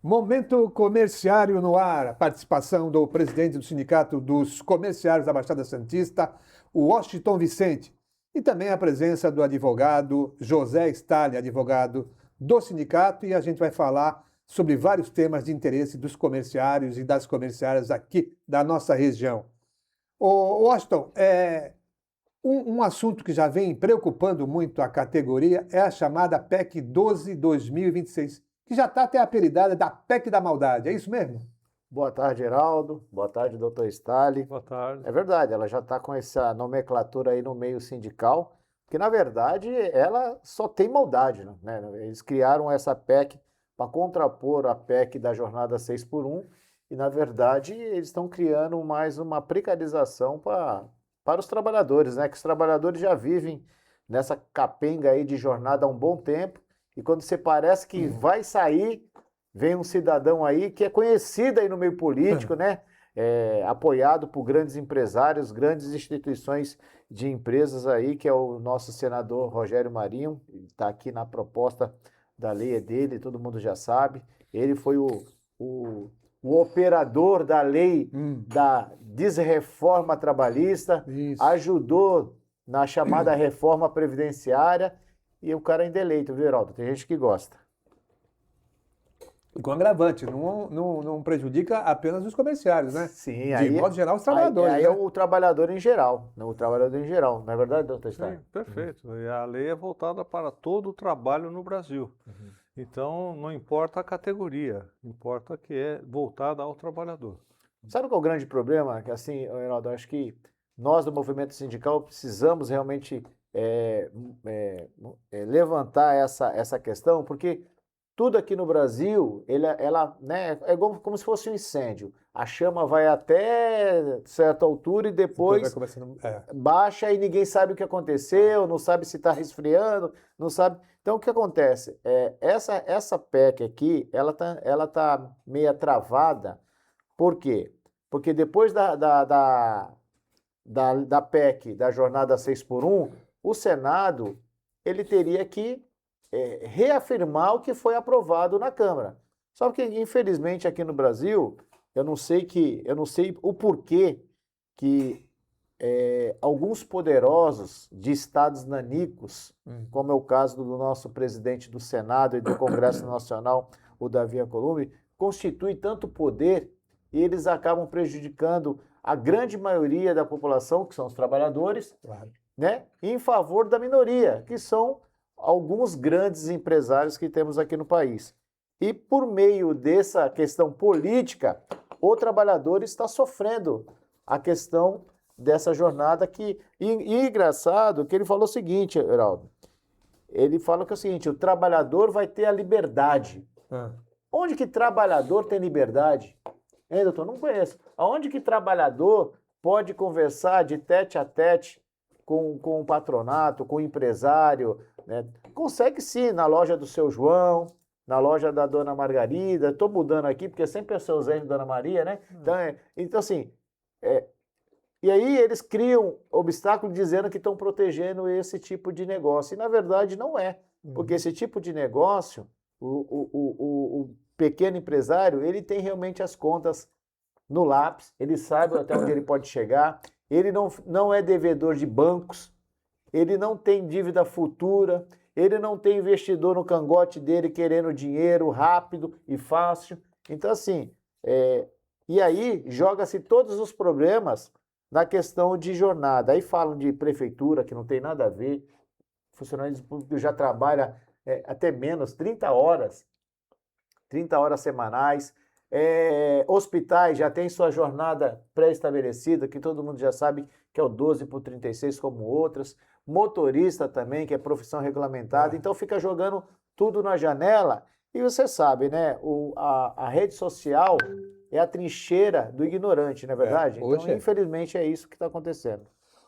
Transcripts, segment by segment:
Momento comerciário no ar. A participação do presidente do Sindicato dos Comerciários da Baixada Santista, o Washington Vicente, e também a presença do advogado José Stalin, advogado do sindicato, e a gente vai falar sobre vários temas de interesse dos comerciários e das comerciárias aqui da nossa região. Ô, Washington, um assunto que já vem preocupando muito a categoria é a chamada PEC 12/2026, que já está até apelidada da PEC da maldade, é isso mesmo? Boa tarde, Geraldo. Boa tarde, doutor Stalin. Boa tarde. É verdade, ela já está com essa nomenclatura aí no meio sindical, que na verdade ela só tem maldade, né? Eles criaram essa PEC para contrapor a PEC da jornada 6 por 1 e na verdade eles estão criando mais uma precarização para os trabalhadores, né? Que os trabalhadores já vivem nessa capenga aí de jornada há um bom tempo e quando você parece que vai sair, vem um cidadão aí que é conhecido aí no meio político, né? Apoiado por grandes empresários, grandes instituições de empresas aí, que é o nosso senador Rogério Marinho, está aqui na proposta da lei dele, todo mundo já sabe. Ele foi o operador da lei da desreforma trabalhista, Isso. ajudou na chamada reforma previdenciária e o cara ainda é eleito, viu, Geraldo? Tem gente que gosta. E com agravante, não prejudica apenas os comerciários, né? Sim, de aí, modo geral, os trabalhadores. Aí né? é o trabalhador em geral, né? O trabalhador em geral, não é verdade, doutor Stein? Sim, perfeito. E a lei é voltada para todo o trabalho no Brasil. Então, não importa a categoria, importa que é voltada ao trabalhador. Sabe qual é o grande problema? Que assim, Reinaldo, acho que nós do movimento sindical precisamos realmente levantar essa questão, porque tudo aqui no Brasil, ela né, é como se fosse um incêndio. A chama vai até certa altura e depois baixa e ninguém sabe o que aconteceu, não sabe se está resfriando, não sabe. Então, o que acontece? Essa PEC aqui, ela tá meio travada. Por quê? Porque depois da PEC, da jornada 6 por 1, o Senado ele teria que reafirmar o que foi aprovado na Câmara. Só que, infelizmente, aqui no Brasil, eu não sei o porquê que alguns poderosos de estados nanicos, como é o caso do nosso presidente do Senado e do Congresso Nacional, o Davi Alcolumbre, constitui tanto poder e eles acabam prejudicando a grande maioria da população, que são os trabalhadores, Claro. né, em favor da minoria, que são alguns grandes empresários que temos aqui no país. E por meio dessa questão política, o trabalhador está sofrendo a questão dessa jornada que... E engraçado que ele falou o seguinte, Heraldo, ele fala que é o seguinte, o trabalhador vai ter a liberdade. Onde que trabalhador tem liberdade? Hein, doutor? Não conheço. Aonde que trabalhador pode conversar de tete a tete com o patronato, com o empresário, né? Consegue sim, na loja do seu João, na loja da dona Margarida. Estou mudando aqui, porque sempre é o seu Zé e dona Maria, né? Então assim, e aí eles criam obstáculo dizendo que estão protegendo esse tipo de negócio. E na verdade não é, porque esse tipo de negócio, o pequeno empresário, ele tem realmente as contas no lápis, ele sabe até onde ele pode chegar, ele não é devedor de bancos, ele não tem dívida futura, ele não tem investidor no cangote dele querendo dinheiro rápido e fácil. Então, assim, e aí joga-se todos os problemas na questão de jornada. Aí falam de prefeitura, que não tem nada a ver, funcionários públicos já trabalham até menos, 30 horas semanais. Hospitais já tem sua jornada pré-estabelecida, que todo mundo já sabe que é o 12/36, como outras. Motorista também, que é profissão regulamentada. Então fica jogando tudo na janela. E você sabe, né? A rede social é a trincheira do ignorante, não é verdade? Então, infelizmente, é isso que está acontecendo.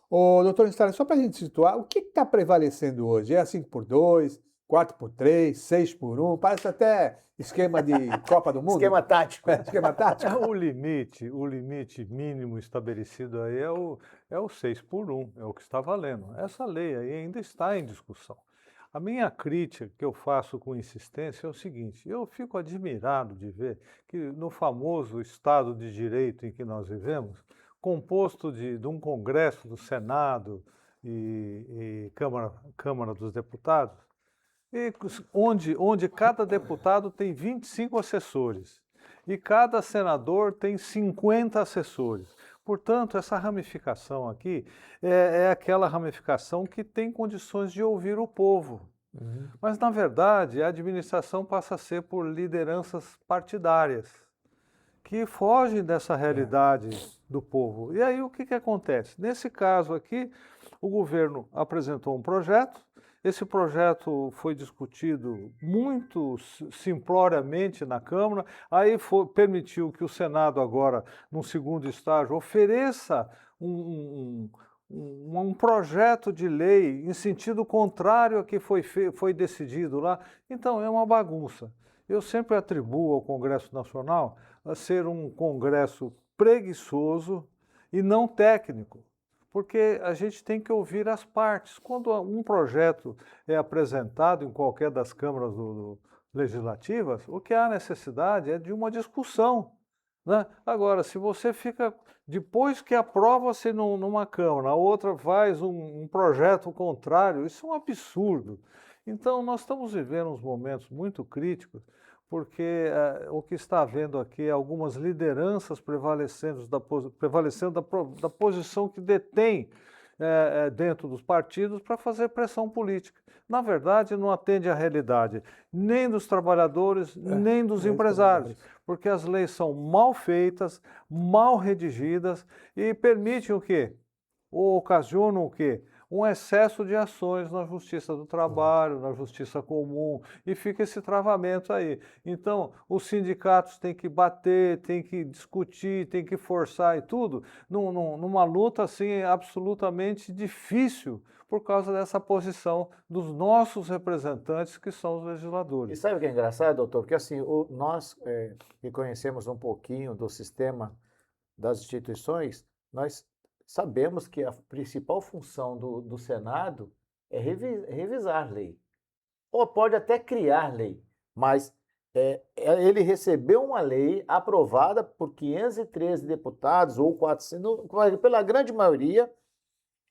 Ô, doutor Stalin, só para a gente situar, o que está prevalecendo hoje? É 5x2, 4x3, 6x1? Parece até esquema de Copa do Mundo. Esquema tático. Esquema tático. O limite mínimo estabelecido aí é o 6 por 1, é o que está valendo. Essa lei aí ainda está em discussão. A minha crítica que eu faço com insistência é o seguinte: eu fico admirado de ver que no famoso Estado de Direito em que nós vivemos, composto de um Congresso do Senado e Câmara dos Deputados, onde cada deputado tem 25 assessores e cada senador tem 50 assessores. Portanto, essa ramificação aqui é aquela ramificação que tem condições de ouvir o povo. Mas, na verdade, a administração passa a ser por lideranças partidárias, que fogem dessa realidade do povo. E aí o que acontece? Nesse caso aqui, o governo apresentou um projeto, esse projeto foi discutido muito simploriamente na Câmara, aí permitiu que o Senado agora, num segundo estágio, ofereça um projeto de lei em sentido contrário ao que foi decidido lá. Então, é uma bagunça. Eu sempre atribuo ao Congresso Nacional a ser um Congresso preguiçoso e não técnico, porque a gente tem que ouvir as partes. Quando um projeto é apresentado em qualquer das câmaras legislativas, o que há necessidade é de uma discussão, né? Agora, se você fica, depois que aprova-se numa Câmara, a outra faz um projeto contrário, isso é um absurdo. Então, nós estamos vivendo uns momentos muito críticos, porque o que está havendo aqui é algumas lideranças prevalecendo da posição que detém dentro dos partidos para fazer pressão política. Na verdade, não atende à realidade nem dos trabalhadores, nem dos empresários, porque as leis são mal feitas, mal redigidas e permitem o quê? Ou ocasionam o quê? Um excesso de ações na Justiça do Trabalho, na Justiça Comum, e fica esse travamento aí. Então, os sindicatos têm que bater, têm que discutir, têm que forçar e tudo, numa luta assim absolutamente difícil, por causa dessa posição dos nossos representantes, que são os legisladores. E sabe o que é engraçado, doutor? Porque assim, nós que conhecemos um pouquinho do sistema das instituições, nós sabemos que a principal função do Senado é revisar lei. Ou pode até criar lei, mas ele recebeu uma lei aprovada por 513 deputados, ou 400, pela grande maioria,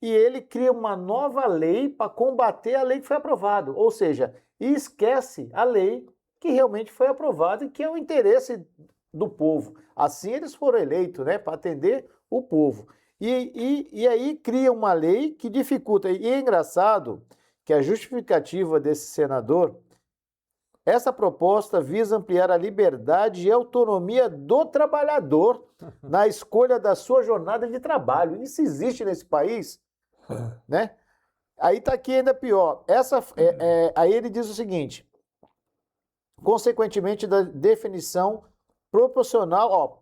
e ele cria uma nova lei para combater a lei que foi aprovada. Ou seja, esquece a lei que realmente foi aprovada e que é o interesse do povo. Assim eles foram eleitos, né, para atender o povo. E aí cria uma lei que dificulta. E é engraçado que a justificativa desse senador, essa proposta visa ampliar a liberdade e autonomia do trabalhador na escolha da sua jornada de trabalho. Isso existe nesse país, né? Aí está aqui ainda pior. Aí ele diz o seguinte: consequentemente da definição proporcional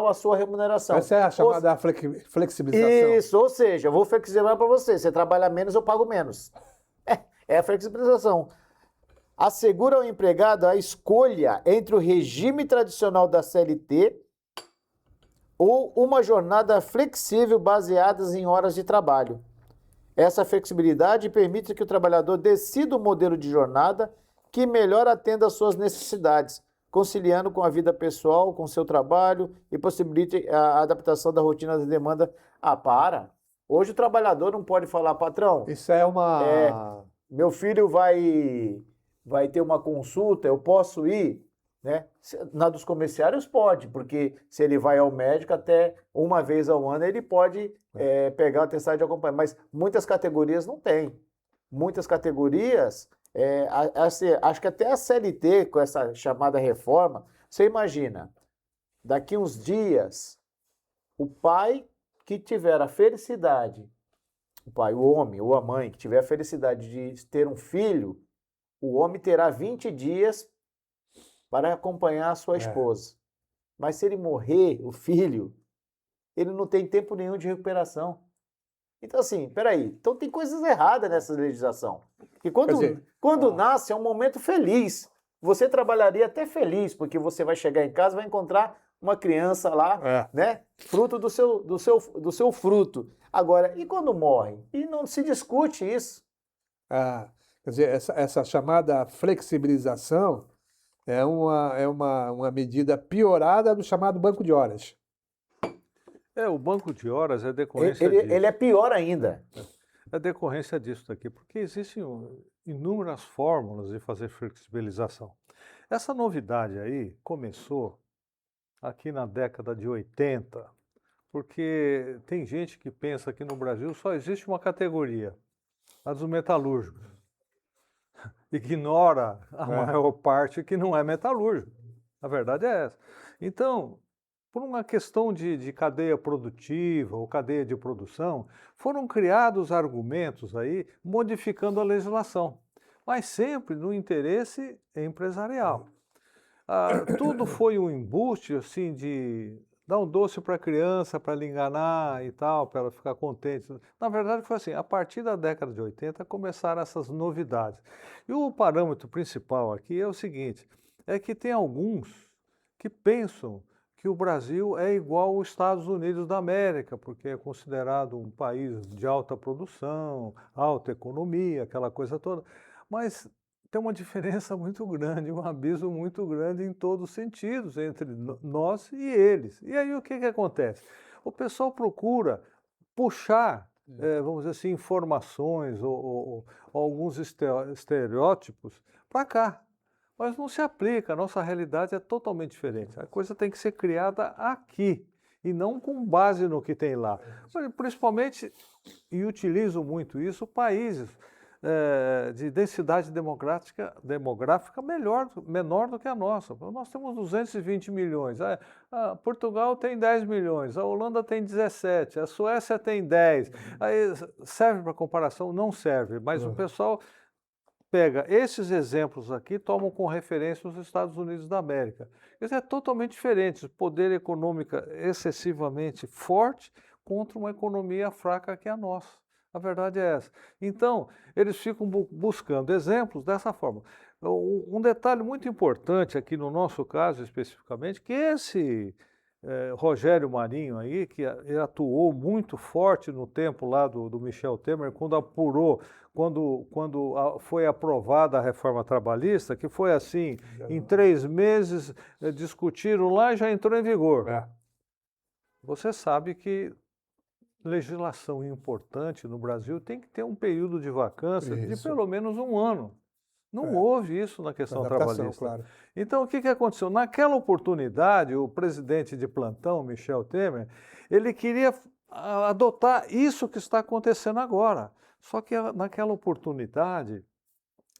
à sua remuneração. Essa é a chamada flexibilização. Isso, ou seja, eu vou flexibilizar para você. Você trabalha menos, eu pago menos. É a flexibilização. Assegura ao empregado a escolha entre o regime tradicional da CLT ou uma jornada flexível baseada em horas de trabalho. Essa flexibilidade permite que o trabalhador decida o modelo de jornada que melhor atenda às suas necessidades, conciliando com a vida pessoal, com o seu trabalho e possibilite a adaptação da rotina da demanda. Hoje o trabalhador não pode falar, patrão, isso é uma... meu filho vai ter uma consulta, eu posso ir? Né? Na dos comerciários pode, porque se ele vai ao médico até uma vez ao ano, ele pode pegar o atestado de acompanhamento. Mas muitas categorias não têm. Muitas categorias... acho que até a CLT, com essa chamada reforma, você imagina, daqui uns dias, o pai que tiver a felicidade, o pai, o homem ou a mãe que tiver a felicidade de ter um filho, o homem terá 20 dias para acompanhar a sua esposa. Mas se ele morrer, o filho, ele não tem tempo nenhum de recuperação. Então, assim, peraí, então tem coisas erradas nessa legislação. E quando nasce é um momento feliz. Você trabalharia até feliz, porque você vai chegar em casa e vai encontrar uma criança lá, né? Fruto do seu fruto. Agora, e quando morre? E não se discute isso. Quer dizer, essa chamada flexibilização é uma medida piorada do chamado banco de horas. O banco de horas é decorrência Ele é pior ainda. É decorrência disso daqui, porque existem inúmeras fórmulas de fazer flexibilização. Essa novidade aí começou aqui na década de 80, porque tem gente que pensa que no Brasil só existe uma categoria, a dos metalúrgicos. Ignora a maior parte que não é metalúrgico. A verdade é essa. Então, por uma questão de cadeia produtiva ou cadeia de produção, foram criados argumentos aí modificando a legislação, mas sempre no interesse empresarial. Tudo foi um embuste assim de dar um doce para a criança, para lhe enganar e tal, para ela ficar contente. Na verdade foi assim, a partir da década de 80 começaram essas novidades. E o parâmetro principal aqui é o seguinte, é que tem alguns que pensam que o Brasil é igual aos Estados Unidos da América, porque é considerado um país de alta produção, alta economia, aquela coisa toda. Mas tem uma diferença muito grande, um abismo muito grande em todos os sentidos entre nós e eles. E aí o que acontece? O pessoal procura puxar, vamos dizer assim, informações ou alguns estereótipos para cá. Mas não se aplica, a nossa realidade é totalmente diferente. A coisa tem que ser criada aqui e não com base no que tem lá. Principalmente, e utilizo muito isso, países de densidade demográfica menor do que a nossa. Nós temos 220 milhões, Portugal tem 10 milhões, a Holanda tem 17, a Suécia tem 10. Aí, serve para comparação? Não serve, mas o pessoal pega esses exemplos aqui, tomam com referência os Estados Unidos da América. Isso é totalmente diferente, poder econômico excessivamente forte contra uma economia fraca que é a nossa. A verdade é essa. Então, eles ficam buscando exemplos dessa forma. Um detalhe muito importante aqui no nosso caso especificamente, que esse Rogério Marinho aí, que atuou muito forte no tempo lá do Michel Temer, quando foi aprovada a reforma trabalhista, que foi assim, em 3 meses discutiram lá e já entrou em vigor. Você sabe que legislação importante no Brasil tem que ter um período de vacância de pelo menos 1 ano. Não houve isso na questão trabalhista. Claro. Então, o que aconteceu? Naquela oportunidade, o presidente de plantão, Michel Temer, ele queria adotar isso que está acontecendo agora. Só que naquela oportunidade,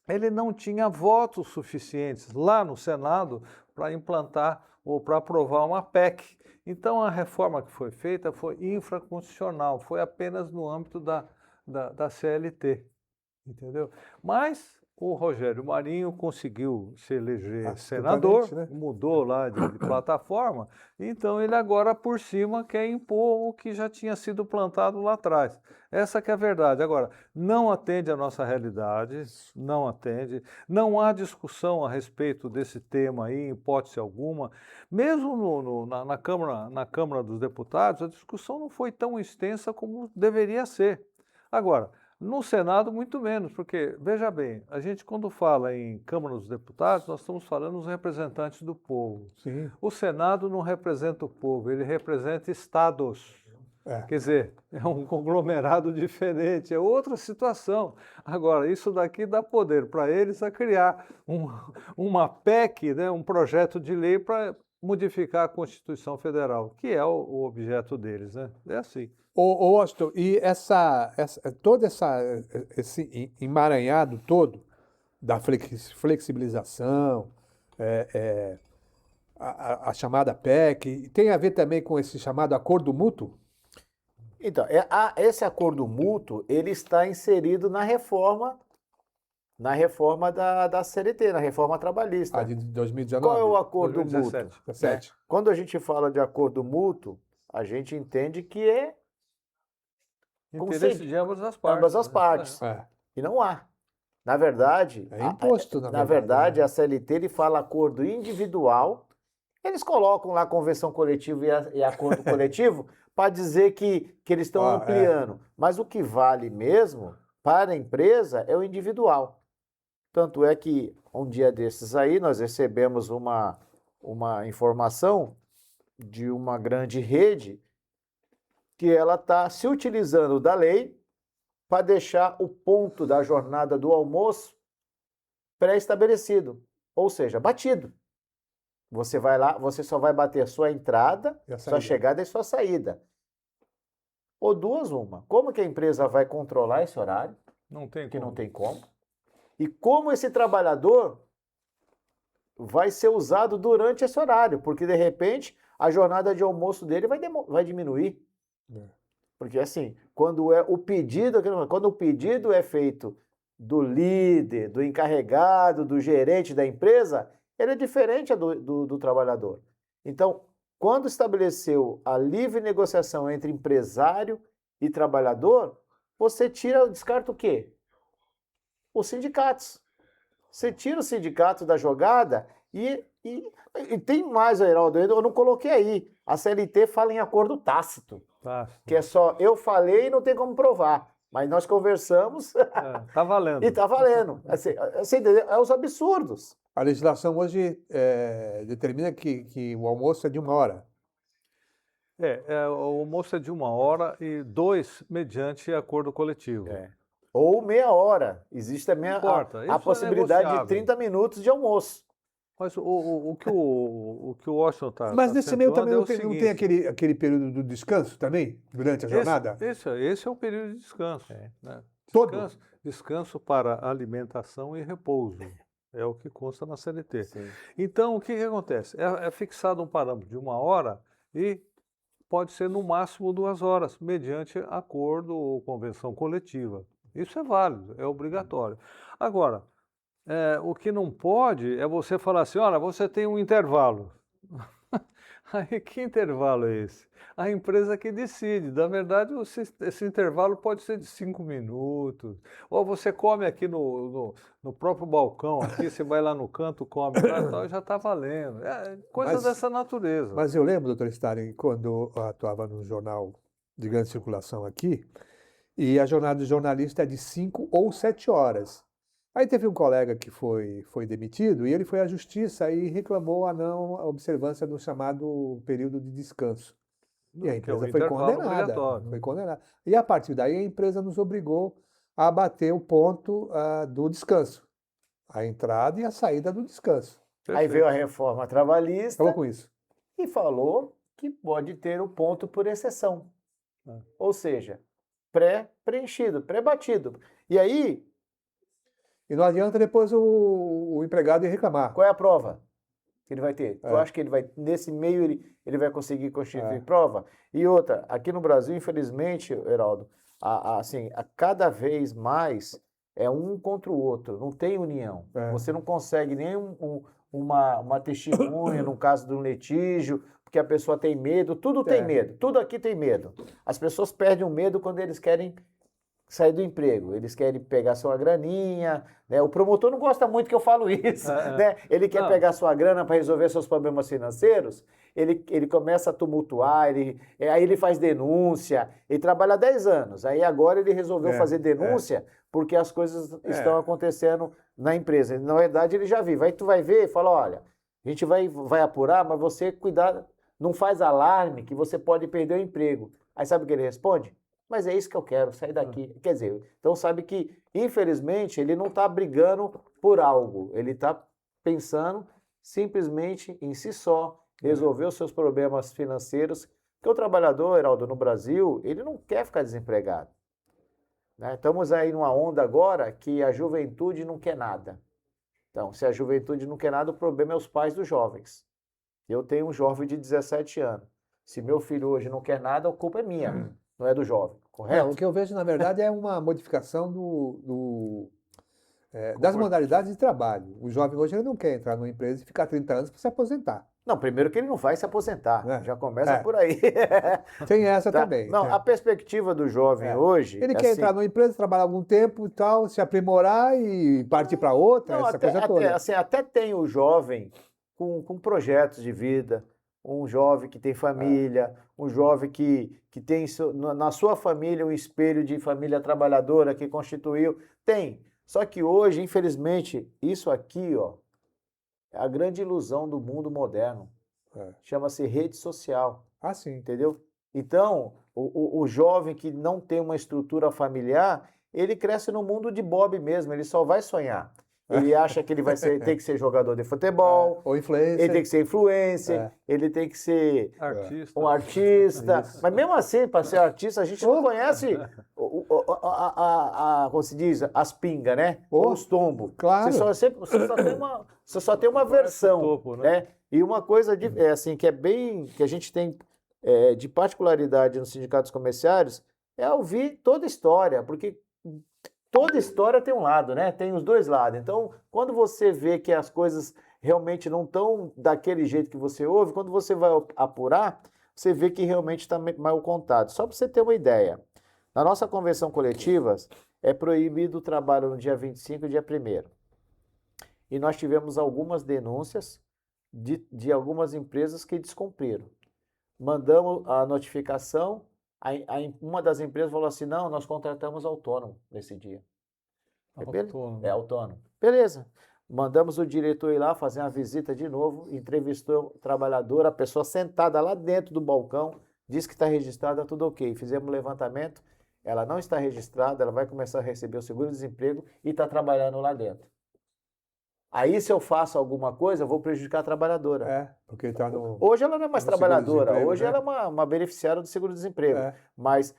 ele não tinha votos suficientes lá no Senado para implantar ou para aprovar uma PEC. Então, a reforma que foi feita foi infraconstitucional, foi apenas no âmbito da CLT, entendeu? Mas o Rogério Marinho conseguiu se eleger senador, né? Mudou lá de plataforma, então ele agora por cima quer impor o que já tinha sido plantado lá atrás. Essa que é a verdade. Agora, não atende à nossa realidade, não atende, não há discussão a respeito desse tema aí, em hipótese alguma. Mesmo na Câmara dos Deputados, a discussão não foi tão extensa como deveria ser. Agora, no Senado, muito menos, porque, veja bem, a gente quando fala em Câmara dos Deputados, nós estamos falando dos representantes do povo. Sim. O Senado não representa o povo, ele representa estados. Quer dizer, é um conglomerado diferente, é outra situação. Agora, isso daqui dá poder para eles a criar uma PEC, né, um projeto de lei para modificar a Constituição Federal, que é o objeto deles, né? É assim. Washington, e todo esse emaranhado todo da flexibilização, a chamada PEC, tem a ver também com esse chamado acordo mútuo? Então, esse acordo mútuo, ele está inserido na reforma da CLT, na reforma trabalhista. De 2019? Qual é o acordo 2017. mútuo? 17. Quando a gente fala de acordo mútuo, a gente entende que é interesse de ambas as partes. Ambas as partes. E não há. Na verdade, é imposto, na verdade, a CLT ele fala acordo individual. Eles colocam lá convenção coletiva e acordo coletivo para dizer que eles estão ampliando. Mas o que vale mesmo para a empresa é o individual. Tanto é que um dia desses aí nós recebemos uma informação de uma grande rede que ela está se utilizando da lei para deixar o ponto da jornada do almoço pré-estabelecido, ou seja, batido. Você vai lá, você só vai bater sua entrada, sua chegada e sua saída. Ou duas, uma. Como que a empresa vai controlar esse horário? Não tem Que como. não tem como. E como esse trabalhador vai ser usado durante esse horário, porque de repente a jornada de almoço dele vai diminuir. Porque assim, quando o pedido é feito do líder, do encarregado, do gerente da empresa, ele é diferente do trabalhador. Então, quando estabeleceu a livre negociação entre empresário e trabalhador, você descarta o quê? Os sindicatos. Você tira o sindicato da jogada e tem mais, Heraldo, eu não coloquei aí. A CLT fala em acordo tácito. Que é só eu falei e não tem como provar. Mas nós conversamos. Tá valendo. E tá valendo. Assim, é os absurdos. A legislação hoje determina que o almoço é de 1 hora. O almoço é de 1 hora e 2 mediante acordo coletivo. Ou meia hora. Existe também a possibilidade de 30 minutos de almoço. Mas o que o Washington está. Mas nesse meio também não tem aquele período do descanso também, durante a jornada? Esse é o período de descanso. Né? Todo? Descanso para alimentação e repouso. É o que consta na CLT. Sim. Então, o que acontece? É fixado um parâmetro de 1 hora e pode ser no máximo 2 horas, mediante acordo ou convenção coletiva. Isso é válido, é obrigatório. Agora, o que não pode é você falar assim, olha, você tem um intervalo. Aí, que intervalo é esse? A empresa que decide. Na verdade, esse intervalo pode ser de 5 minutos. Ou você come aqui no próprio balcão, aqui você vai lá no canto, come lá, já está valendo. Coisa dessa natureza. Mas eu lembro, doutor Stalin, quando eu atuava num jornal de grande circulação aqui, e a jornada do jornalista é de 5 ou 7 horas. Aí teve um colega que foi demitido e ele foi à justiça e reclamou a não observância do chamado período de descanso. E a empresa foi condenada. E a partir daí a empresa nos obrigou a bater o ponto do descanso. A entrada e a saída do descanso. Perfeito. Aí veio a reforma trabalhista. Falou com isso. E falou que pode ter o ponto por exceção. Ou seja, pré-preenchido, pré-batido. E aí... E não adianta depois o empregado ir reclamar. Qual é a prova que ele vai ter? Eu acho que ele vai, nesse meio, ele vai conseguir constituir prova. E outra, aqui no Brasil, infelizmente, Heraldo, assim, a cada vez mais é um contra o outro, não tem união. Você não consegue nem uma testemunha no caso de um litígio, porque a pessoa tem medo, tudo tem medo, tudo aqui tem medo. As pessoas perdem o medo quando eles querem sair do emprego, eles querem pegar sua graninha, né? O promotor não gosta muito que eu falo isso, né? Ele quer pegar sua grana para resolver seus problemas financeiros, ele começa a tumultuar, aí ele faz denúncia, ele trabalha 10 anos, aí agora ele resolveu fazer denúncia porque as coisas estão acontecendo na empresa. Na verdade, ele já viu, aí tu vai ver e fala, olha, a gente vai apurar, mas você cuidar, não faz alarme que você pode perder o emprego. Aí sabe o que ele responde? Mas é isso que eu quero, sair daqui. Quer dizer, então sabe que, infelizmente, ele não está brigando por algo. Ele está pensando simplesmente em si só, resolver os seus problemas financeiros. Porque o trabalhador, Heraldo, no Brasil, ele não quer ficar desempregado. Né? Estamos aí numa onda agora que a juventude não quer nada. Então, se a juventude não quer nada, o problema é os pais dos jovens. Eu tenho um jovem de 17 anos. Se meu filho hoje não quer nada, a culpa é minha. Não é do jovem, correto? O que eu vejo, na verdade, é uma modificação das modalidades de trabalho. O jovem hoje ele não quer entrar numa empresa e ficar 30 anos para se aposentar. Não, primeiro que ele não vai se aposentar, já começa por aí. Tem essa também. Não, a perspectiva do jovem hoje... Ele quer entrar numa empresa, trabalhar algum tempo e tal, se aprimorar e partir para outra, essa coisa toda. Até tem o jovem com projetos de vida, um jovem que tem família, um jovem que tem na sua família um espelho de família trabalhadora que constituiu. Tem. Só que hoje, infelizmente, isso aqui, ó, é a grande ilusão do mundo moderno. Chama-se rede social, Ah, sim. entendeu? Então, o jovem que não tem uma estrutura familiar, ele cresce no mundo de Bob mesmo, ele só vai sonhar. Ele acha que ele tem que ser jogador de futebol, Ou influencer. ele tem que ser influencer, ele tem que ser Artista. um artista. Isso. Mas mesmo assim, para ser artista, a gente não conhece, como se diz, as pingas, né? Ou os tombos. Claro. Você só tem uma versão, topo, né? né? E uma coisa assim, que é bem, que a gente tem de particularidade nos sindicatos comerciários, é ouvir toda a história, porque toda história tem um lado, né? Tem os dois lados. Então, quando você vê que as coisas realmente não estão daquele jeito que você ouve, quando você vai apurar, você vê que realmente está mal contado. Só para você ter uma ideia, na nossa convenção coletiva, é proibido o trabalho no dia 25 e dia 1º. E nós tivemos algumas denúncias de algumas empresas que descumpriram. Mandamos a notificação, uma das empresas falou assim, não, nós contratamos autônomo nesse dia. Autônomo. É autônomo. Beleza. Mandamos o diretor ir lá fazer uma visita de novo, entrevistou o trabalhador, a pessoa sentada lá dentro do balcão, disse que está registrada, tudo ok. Fizemos um levantamento, ela não está registrada, ela vai começar a receber o seguro-desemprego e está trabalhando lá dentro. Aí, se eu faço alguma coisa, eu vou prejudicar a trabalhadora. Porque está no... Hoje ela não é mais no trabalhadora, seguro-desemprego, hoje né? ela é uma beneficiária do seguro-desemprego. Mas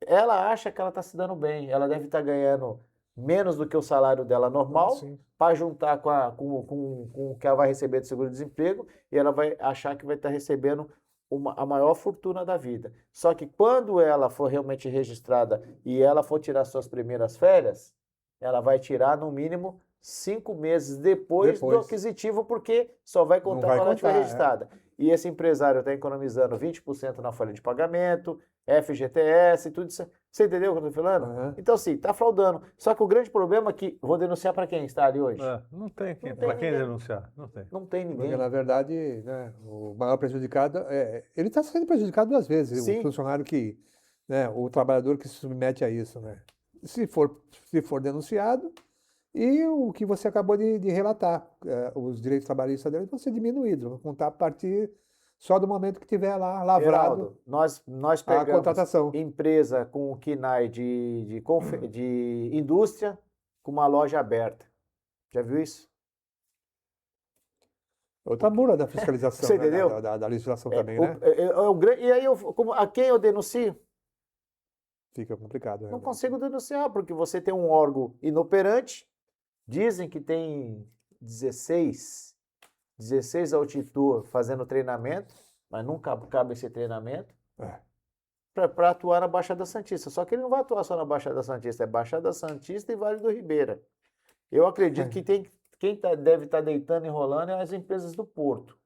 ela acha que ela está se dando bem, ela deve estar ganhando menos do que o salário dela normal, para juntar com o que ela vai receber do seguro-desemprego, e ela vai achar que vai estar recebendo a maior fortuna da vida. Só que quando ela for realmente registrada e ela for tirar suas primeiras férias, ela vai tirar no mínimo 5 meses depois do aquisitivo, porque só vai contar quando ela estiver registrada. E esse empresário está economizando 20% na folha de pagamento, FGTS, tudo isso. Você entendeu o que eu estou falando? Então, assim, está fraudando. Só que o grande problema é que, vou denunciar para quem está ali hoje? Não tem para quem denunciar. Não tem ninguém. Porque, na verdade, né, o maior prejudicado, ele está sendo prejudicado 2 vezes. Sim. O funcionário né, o trabalhador que se submete a isso, né? Se for denunciado, e o que você acabou de relatar, os direitos trabalhistas dele vão ser diminuídos, vão contar a partir só do momento que tiver lá lavrado. Geraldo, nós pegamos a contratação. Empresa com o KNAI de indústria com uma loja aberta. Já viu isso? Outra mura da fiscalização, Você entendeu? Da legislação também, né? E aí, a quem eu denuncio? Fica complicado. Não consigo denunciar, porque você tem um órgão inoperante. Dizem que tem 16 auditor fazendo treinamento, mas nunca cabe esse treinamento para atuar na Baixada Santista. Só que ele não vai atuar só na Baixada Santista, é Baixada Santista e Vale do Ribeira. Eu acredito que quem deve estar deitando e enrolando é as empresas do Porto,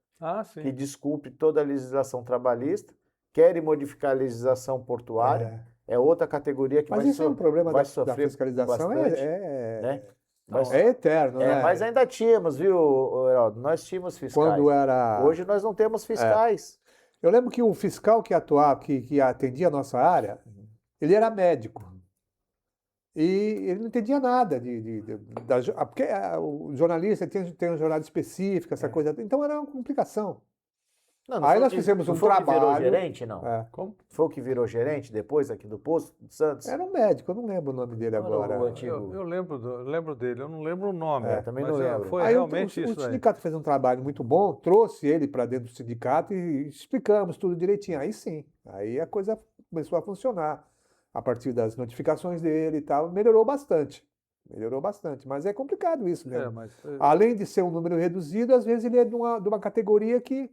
que descumpre toda a legislação trabalhista, querem modificar a legislação portuária, é outra categoria que mas isso é um problema da fiscalização, bastante, né? Mas, é eterno, né? Mas ainda tínhamos, viu, Heraldo? Nós tínhamos fiscais. Hoje nós não temos fiscais. Eu lembro que o fiscal que atuava, que atendia a nossa área, ele era médico. E ele não entendia nada porque o jornalista tem um jornal específico, essa coisa. Então era uma complicação. Aí nós fizemos um trabalho. Foi o que virou gerente, não? Como? Foi o que virou gerente depois aqui do posto de Santos? Era um médico, eu não lembro o nome dele agora. Eu lembro dele, eu não lembro o nome. Também não lembro. Foi aí realmente isso. O sindicato fez um trabalho muito bom, trouxe ele para dentro do sindicato e explicamos tudo direitinho. Aí sim, aí a coisa começou a funcionar. A partir das notificações dele e tal, melhorou bastante. Mas é complicado isso mesmo. Além de ser um número reduzido, às vezes ele é de uma categoria que...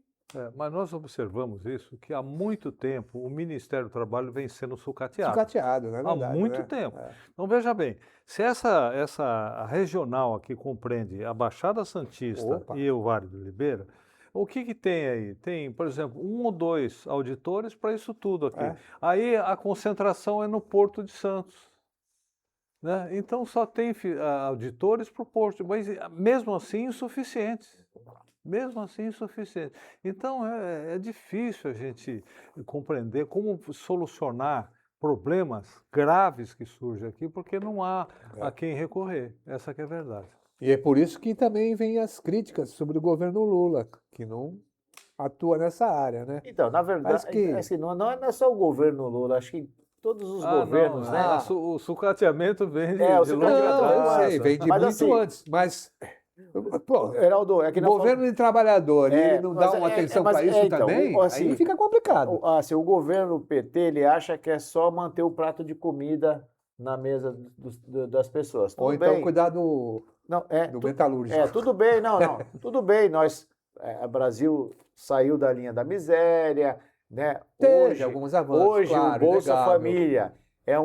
mas nós observamos isso, que há muito tempo o Ministério do Trabalho vem sendo sucateado. Sucateado, não é verdade? Há muito tempo. Então, veja bem, se a regional aqui compreende a Baixada Santista e o Vale do Ribeira, o que tem aí? Tem, por exemplo, 1 ou 2 auditores para isso tudo aqui. Aí a concentração é no Porto de Santos. Né? Então só tem auditores para o Porto, mas mesmo assim insuficientes. Então é difícil a gente compreender como solucionar problemas graves que surgem aqui, porque não há a quem recorrer. Essa que é a verdade. E é por isso que também vem as críticas sobre o governo Lula, que não atua nessa área, né? Então, na verdade, Mas que- assim, não é só o governo Lula, acho que todos os governos, não, né? O sucateamento vem de, É, o de longe sucateamento atrás. Não, eu sei, passa. vem de Mas muito assim- antes. Mas, pô, Heraldo, é que nós governo de trabalhador, e É, ele não dá mas uma atenção mas para isso então, também, assim, aí fica complicado. assim, o governo PT, ele acha que é só manter o prato de comida na mesa das pessoas. Tudo Ou então bem. cuidar do Não, metalúrgico. tudo bem, não, tudo bem, o Brasil saiu da linha da miséria, né? Teve alguns avanços, Hoje claro, o Bolsa inegável. Família é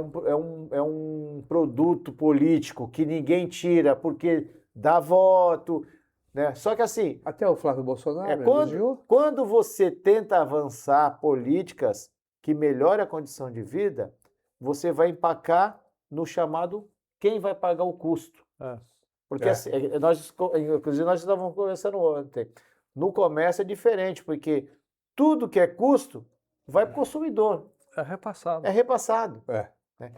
um produto político que ninguém tira porque dá voto, né? Só que assim, Até o Flávio Bolsonaro quando, elogiou. quando você tenta avançar políticas que melhorem a condição de vida, você vai empacar no chamado quem vai pagar o custo. É. Porque assim, inclusive nós estávamos conversando ontem, no comércio é diferente, porque tudo que é custo vai para o consumidor, É repassado. é repassado. É. Né?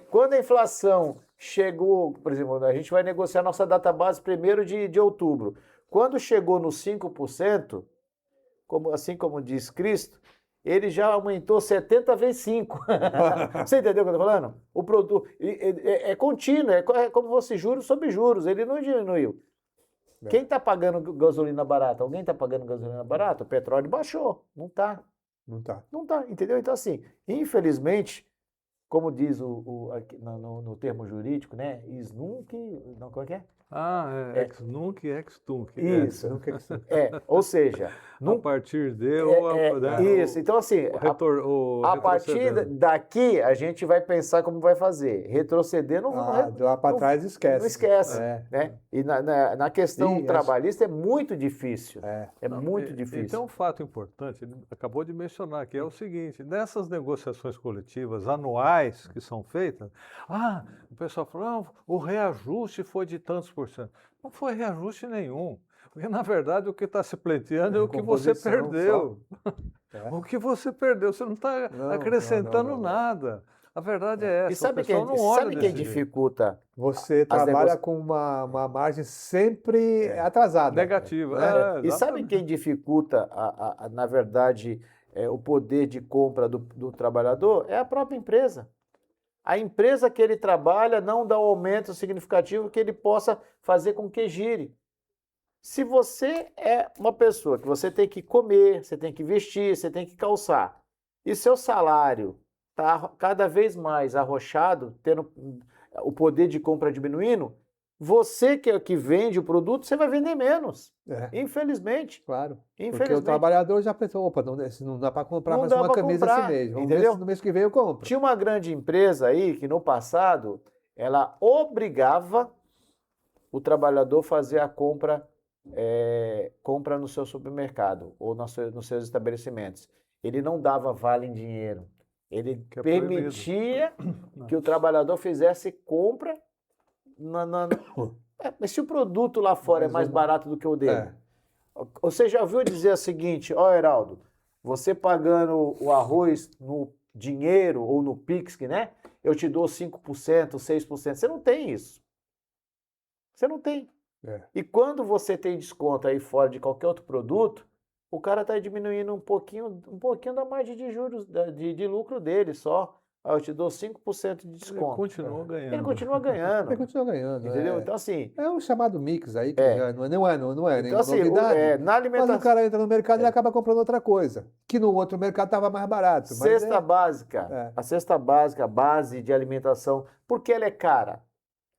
Quando a inflação chegou, por exemplo, a gente vai negociar nossa database 1º de outubro. Quando chegou nos 5%, assim como diz Cristo, ele já aumentou 70 vezes 5. Você entendeu o que eu estou falando? O produto é contínuo, é como se fosse juros sobre juros, ele não diminuiu. É. Quem está pagando gasolina barata? Alguém está pagando gasolina barata? O petróleo baixou. Não está. Não tá. Não está, entendeu? Então, assim, infelizmente, como diz aqui no termo jurídico, né? Isnunc, não, como é que é? Ex nunc, ex tunc. Isso. Ou seja, A partir de isso. Então, assim, a partir retrocedendo. daqui a gente vai pensar como vai fazer. Retroceder Lá para trás esquece. não esquece. É. Né? E na questão trabalhista é muito difícil. É Não, muito difícil. Então, um fato importante, ele acabou de mencionar, que é o seguinte: nessas negociações coletivas anuais que são feitas, o pessoal falou, não, o reajuste foi de tantos por cento. Não foi reajuste nenhum. Porque, na verdade, o que está se pleiteando é o que você composição perdeu. É. O que você perdeu, você não está acrescentando não. nada. A verdade é essa. E sabe o pessoal não olha quem desse jeito. dificulta? Você trabalha com uma margem sempre atrasada. Negativa. E sabe quem dificulta, na verdade, o poder de compra do trabalhador? É a própria empresa. A empresa que ele trabalha não dá um aumento significativo que ele possa fazer com que gire. Se você é uma pessoa que você tem que comer, você tem que vestir, você tem que calçar, e seu salário está cada vez mais arrochado, tendo o poder de compra diminuindo, você que é o que vende o produto, você vai vender menos. Infelizmente. Claro. Infelizmente. Porque o trabalhador já pensou, opa, não dá para comprar mais dá uma pra camisa comprar, esse mês. Vamos entendeu? ver se no mês que vem eu compro. Tinha uma grande empresa aí que no passado ela obrigava o trabalhador a fazer a compra no seu supermercado ou nos seus estabelecimentos. Ele não dava vale em dinheiro. Ele permitia que o trabalhador fizesse compra mas se o produto lá fora é mais barato do que o dele. Você já ouviu dizer o seguinte, Heraldo, você pagando o arroz no dinheiro ou no Pix, né? Eu te dou 5%, 6%. Você não tem isso. Você não tem. E quando você tem desconto aí fora de qualquer outro produto, o cara está diminuindo um pouquinho da margem de juros, de lucro dele só. Eu te dou 5% de desconto. Ele continua ganhando. Ele continua ganhando. Ele continua ganhando. Entendeu? Então, assim... É um chamado mix aí, que não é então, nenhuma assim, novidade. na alimentação... Mas o cara entra no mercado e acaba comprando outra coisa, que no outro mercado estava mais barato. Cesta básica. A cesta básica, a base de alimentação, por que ela é cara?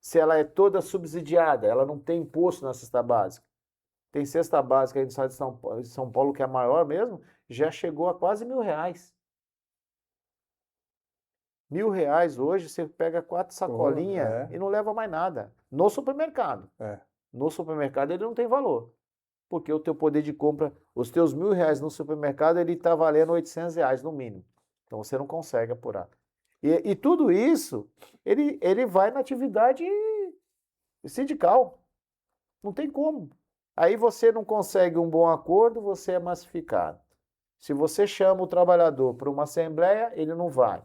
Se ela é toda subsidiada, ela não tem imposto na cesta básica. Tem cesta básica aí no estado de São Paulo, que é a maior mesmo, já chegou a quase R$1.000. R$1.000 hoje, você pega 4 sacolinhas e não leva mais nada. No supermercado. No supermercado ele não tem valor. Porque o teu poder de compra, os teus R$1.000 no supermercado, ele está valendo R$800 no mínimo. Então você não consegue apurar. E tudo isso, ele vai na atividade sindical. Não tem como. Aí você não consegue um bom acordo, você é massificado. Se você chama o trabalhador para uma assembleia, ele não vai.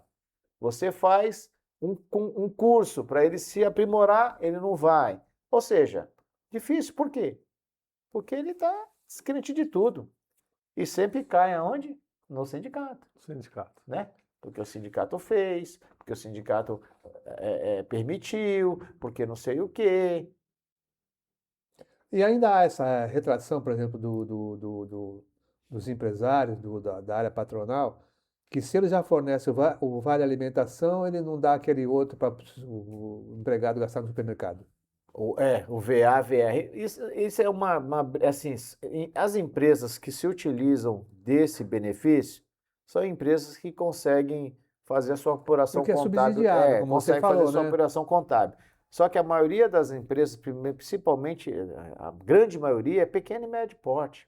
Você faz um curso para ele se aprimorar, ele não vai. Ou seja, difícil. Por quê? Porque ele está descrente de tudo. E sempre cai aonde? No sindicato. Sindicato. Né? Porque o sindicato fez, porque o sindicato permitiu, porque não sei o quê. E ainda há essa retração, por exemplo, dos empresários da área patronal, que se ele já fornece o vale alimentação, ele não dá aquele outro para o empregado gastar no supermercado. O VA, VR. Isso é assim, as empresas que se utilizam desse benefício são empresas que conseguem fazer a sua apuração Porque é contábil. subsidiado, como você Conseguem fazer falou, a sua né? apuração contábil. Só que a maioria das empresas, principalmente a grande maioria, é pequeno e médio porte.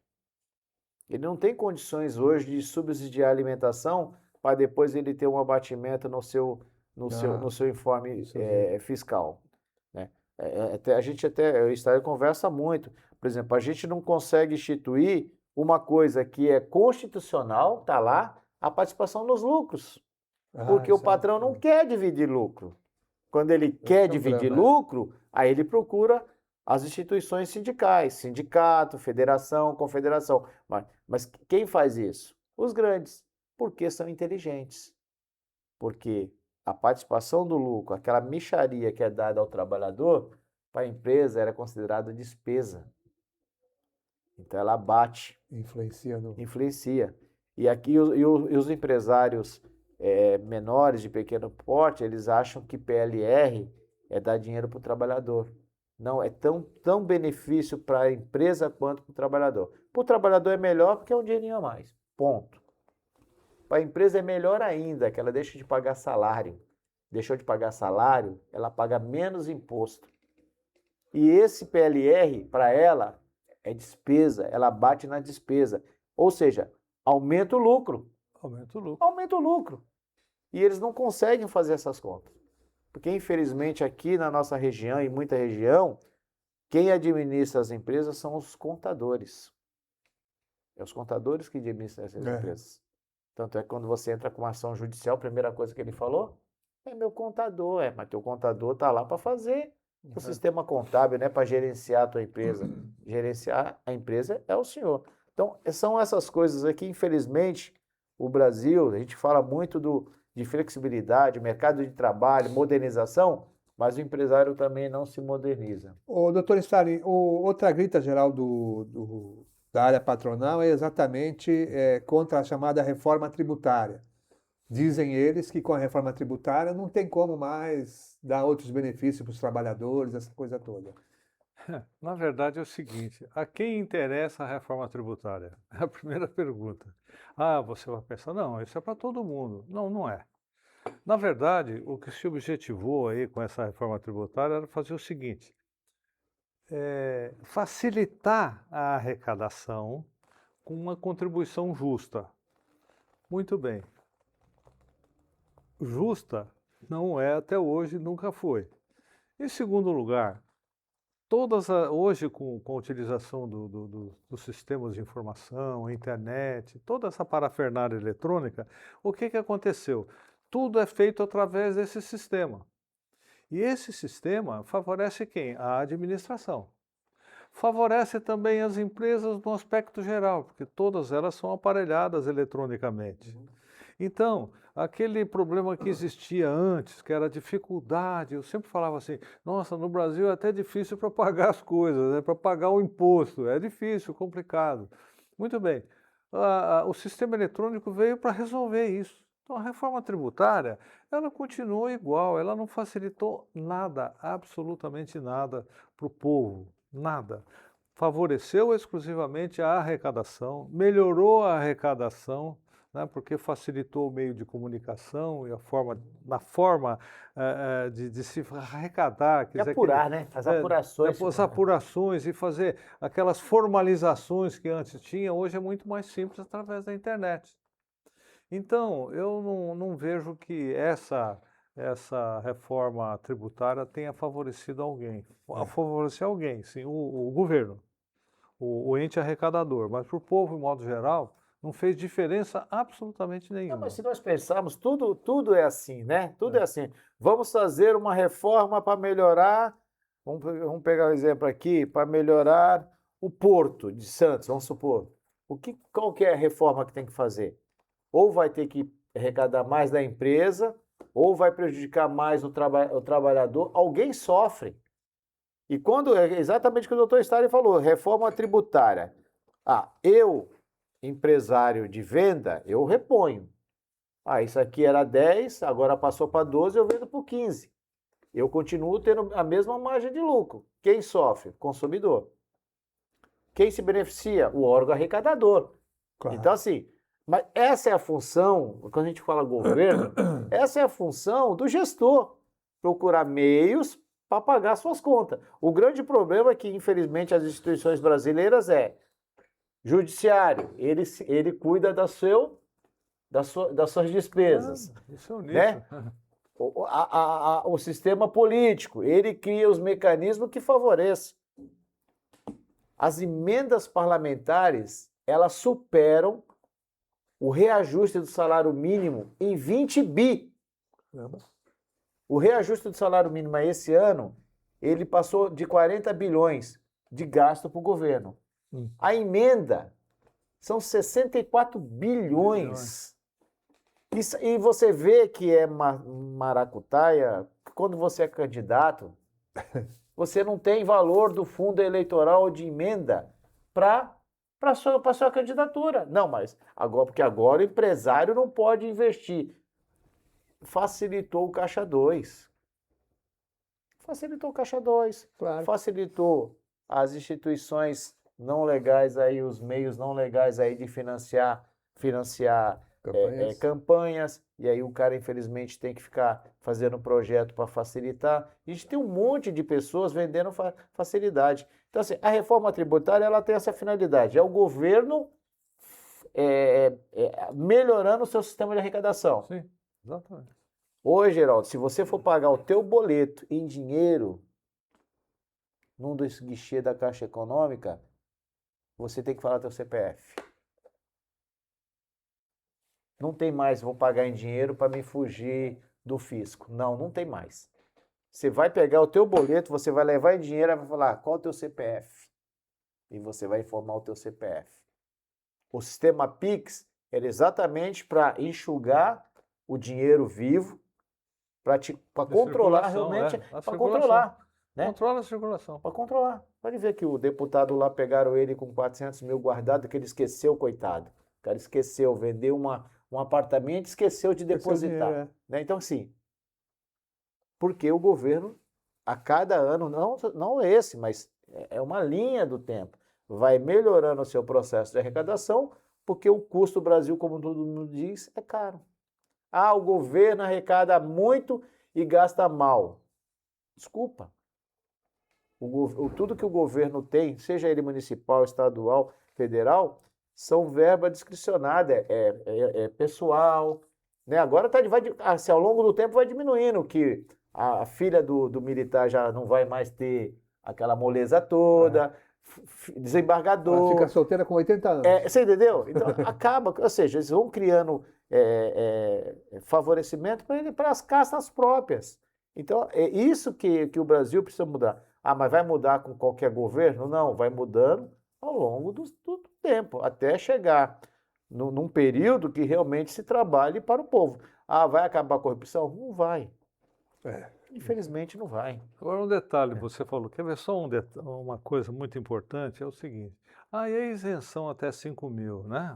Ele não tem condições hoje de subsidiar a alimentação para depois ele ter um abatimento no seu informe fiscal. Né? O Estado conversa muito. Por exemplo, a gente não consegue instituir uma coisa que é constitucional, está lá, a participação nos lucros. Porque o patrão não quer dividir lucro. Quando ele quer dividir lucro, aí ele procura as instituições sindicais, sindicato, federação, confederação. Mas quem faz isso? Os grandes, porque são inteligentes. Porque a participação do lucro, aquela mixaria que é dada ao trabalhador, para a empresa era considerada despesa. Então ela bate. Influencia. E aqui os empresários menores de pequeno porte, eles acham que PLR é dar dinheiro para o trabalhador. Não, é tão benefício para a empresa quanto para o trabalhador. Para o trabalhador é melhor porque é um dinheirinho a mais. Ponto. Para a empresa é melhor ainda, que ela deixa de pagar salário. Deixou de pagar salário, ela paga menos imposto. E esse PLR, para ela, é despesa, ela bate na despesa. Ou seja, aumenta o lucro. Aumenta o lucro. E eles não conseguem fazer essas contas. Porque, infelizmente, aqui na nossa região, em muita região, quem administra as empresas são os contadores. É os contadores que administram essas empresas. Tanto é que quando você entra com uma ação judicial, a primeira coisa que ele falou é meu contador. Mas teu contador está lá para fazer o sistema contábil, né, para gerenciar a tua empresa. Gerenciar a empresa é o senhor. Então, são essas coisas aqui, infelizmente, o Brasil, a gente fala muito de flexibilidade, mercado de trabalho, modernização, mas o empresário também não se moderniza. Doutor Stalin, outra grita geral da área patronal é exatamente contra a chamada reforma tributária. Dizem eles que com a reforma tributária não tem como mais dar outros benefícios para os trabalhadores, essa coisa toda. Na verdade é o seguinte, a quem interessa a reforma tributária? É a primeira pergunta. Você vai pensar, não, isso é para todo mundo. Não, não é. Na verdade, o que se objetivou aí com essa reforma tributária era fazer o seguinte, facilitar a arrecadação com uma contribuição justa. Muito bem. Justa não é até hoje, nunca foi. Em segundo lugar, hoje com a utilização dos sistemas de informação, internet, toda essa parafernália eletrônica, o que aconteceu? Tudo é feito através desse sistema. E esse sistema favorece quem? A administração. Favorece também as empresas no aspecto geral, porque todas elas são aparelhadas eletronicamente. Então, aquele problema que existia antes, que era a dificuldade, eu sempre falava assim, nossa, no Brasil é até difícil para pagar as coisas, né? Para pagar o imposto, é difícil, complicado. Muito bem, o sistema eletrônico veio para resolver isso. Então, a reforma tributária, ela continuou igual, ela não facilitou nada, absolutamente nada para o povo, nada. Favoreceu exclusivamente a arrecadação, melhorou a arrecadação, né, porque facilitou o meio de comunicação e na forma de se arrecadar. De apurar, né? As apurações. As apurações e fazer aquelas formalizações que antes tinha, hoje é muito mais simples através da internet. Então, eu não vejo que essa reforma tributária tenha favorecido alguém. Favorecer alguém, sim, o governo, o ente arrecadador, mas para o povo, de modo geral, Não fez diferença absolutamente Não, nenhuma. mas se nós pensarmos, tudo é assim, né? Tudo é assim. Vamos fazer uma reforma para melhorar, vamos pegar um exemplo aqui, para melhorar o Porto de Santos, vamos supor. Qual que é a reforma que tem que fazer? Ou vai ter que arrecadar mais da empresa, ou vai prejudicar mais o trabalhador. Alguém sofre. E quando, é exatamente o que o doutor Stari falou, reforma tributária. Eu, empresário de venda, eu reponho. Isso aqui era 10, agora passou para 12, eu vendo por 15. Eu continuo tendo a mesma margem de lucro. Quem sofre? Consumidor. Quem se beneficia? O órgão arrecadador. Claro. Então, assim, mas essa é a função, quando a gente fala governo, essa é a função do gestor, procurar meios para pagar suas contas. O grande problema é que, infelizmente, as instituições brasileiras judiciário, ele cuida das suas despesas. Isso é o nicho. Né? O sistema político, ele cria os mecanismos que favorecem. As emendas parlamentares, elas superam o reajuste do salário mínimo em 20 bi. O reajuste do salário mínimo esse ano, ele passou de 40 bilhões de gasto para o governo. A emenda são 64 bilhões. E você vê que é maracutaia, quando você é candidato, você não tem valor do fundo eleitoral de emenda para sua candidatura. Não, mas porque agora o empresário não pode investir. Facilitou o Caixa 2. Facilitou o Caixa 2. Claro. Facilitou as instituições não legais aí, os meios não legais aí de financiar campanhas, e aí o cara, infelizmente, tem que ficar fazendo projeto para facilitar. A gente tem um monte de pessoas vendendo facilidade. Então, assim, a reforma tributária, ela tem essa finalidade, é o governo melhorando o seu sistema de arrecadação. Sim, exatamente. Hoje, Geraldo, se você for pagar o teu boleto em dinheiro, num dos guichês da Caixa Econômica, você tem que falar teu CPF. Não tem mais, vou pagar em dinheiro para me fugir do fisco. Não tem mais. Você vai pegar o teu boleto, você vai levar em dinheiro e vai falar, qual é o teu CPF? E você vai informar o teu CPF. O sistema Pix era exatamente para enxugar o dinheiro vivo, para controlar realmente, para controlar. Né? Controla a circulação. Para controlar. Pode ver que o deputado lá pegaram ele com 400 mil guardado, que ele esqueceu, coitado. O cara esqueceu, vendeu um apartamento, esqueceu de depositar. Dinheiro, né? Então, assim, porque o governo, a cada ano, não esse, mas é uma linha do tempo, vai melhorando o seu processo de arrecadação, porque o custo do Brasil, como todo mundo diz, é caro. O governo arrecada muito e gasta mal. Desculpa. Tudo que o governo tem, seja ele municipal, estadual, federal, são verba discricionada, é pessoal. Né? Agora ao longo do tempo vai diminuindo, que a filha do militar já não vai mais ter aquela moleza toda, desembargador. Ela fica solteira com 80 anos. Você entendeu? Então acaba, ou seja, eles vão criando favorecimento para as castas próprias. Então é isso que o Brasil precisa mudar. Mas vai mudar com qualquer governo? Não, vai mudando ao longo do tempo, até chegar num período que realmente se trabalhe para o povo. Vai acabar a corrupção? Não vai. Infelizmente não vai. Agora um detalhe, você falou, quer ver só uma coisa muito importante, é o seguinte, e a isenção até 5 mil, né?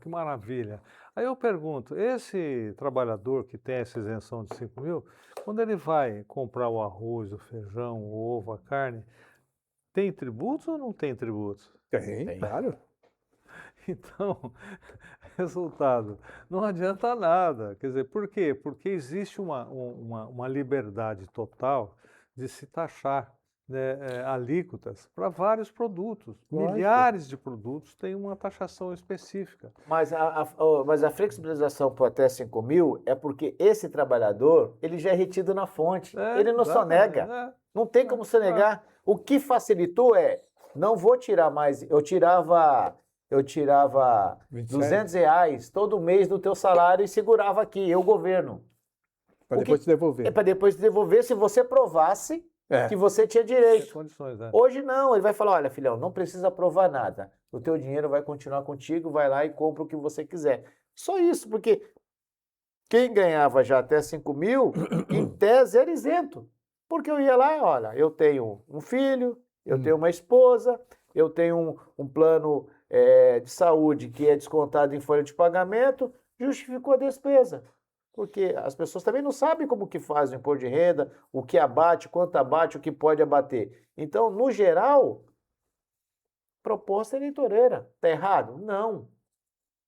Que maravilha. Aí eu pergunto, esse trabalhador que tem essa isenção de 5 mil, quando ele vai comprar o arroz, o feijão, o ovo, a carne, tem tributos ou não tem tributos? Tem, claro. Então, resultado, não adianta nada. Quer dizer, por quê? Porque existe uma liberdade total de se taxar, né, alíquotas para vários produtos. Lógico. Milhares de produtos têm uma taxação específica. Mas a flexibilização por até 5 mil é porque esse trabalhador, ele já é retido na fonte. Ele não sonega. Não tem como sonegar. O que facilitou não vou tirar mais. Eu tirava eu tirava 27. R$ 200 todo mês do teu salário e segurava aqui, eu, governo. Para depois te devolver. É para depois te devolver se você provasse que você tinha direito. Condições, né? Hoje não, ele vai falar, olha, filhão, não precisa provar nada. O teu dinheiro vai continuar contigo, vai lá e compra o que você quiser. Só isso, porque quem ganhava já até 5 mil, em tese era isento. Porque eu ia lá, olha, eu tenho um filho, eu tenho uma esposa, eu tenho um plano de saúde que é descontado em folha de pagamento, justificou a despesa. Porque as pessoas também não sabem como que faz o imposto de renda, o que abate, quanto abate, o que pode abater. Então, no geral, proposta eleitoreira. Está errado? Não.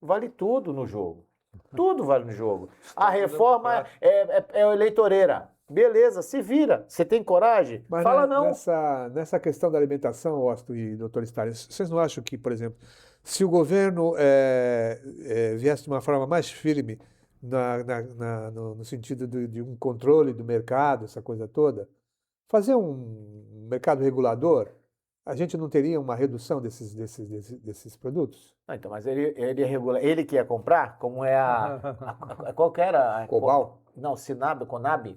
Vale tudo no jogo. Tudo vale no jogo. A reforma é eleitoreira. Beleza, se vira. Você tem coragem? Mas Fala não. Nessa questão da alimentação, Osto e doutor Stalin, vocês não acham que, por exemplo, se o governo viesse de uma forma mais firme no sentido de um controle do mercado, essa coisa toda, fazer um mercado regulador, a gente não teria uma redução desses produtos? Então, mas ele regula. Ele que ia comprar? Como é qual que era? Cobal? Não, Sinab, Conab?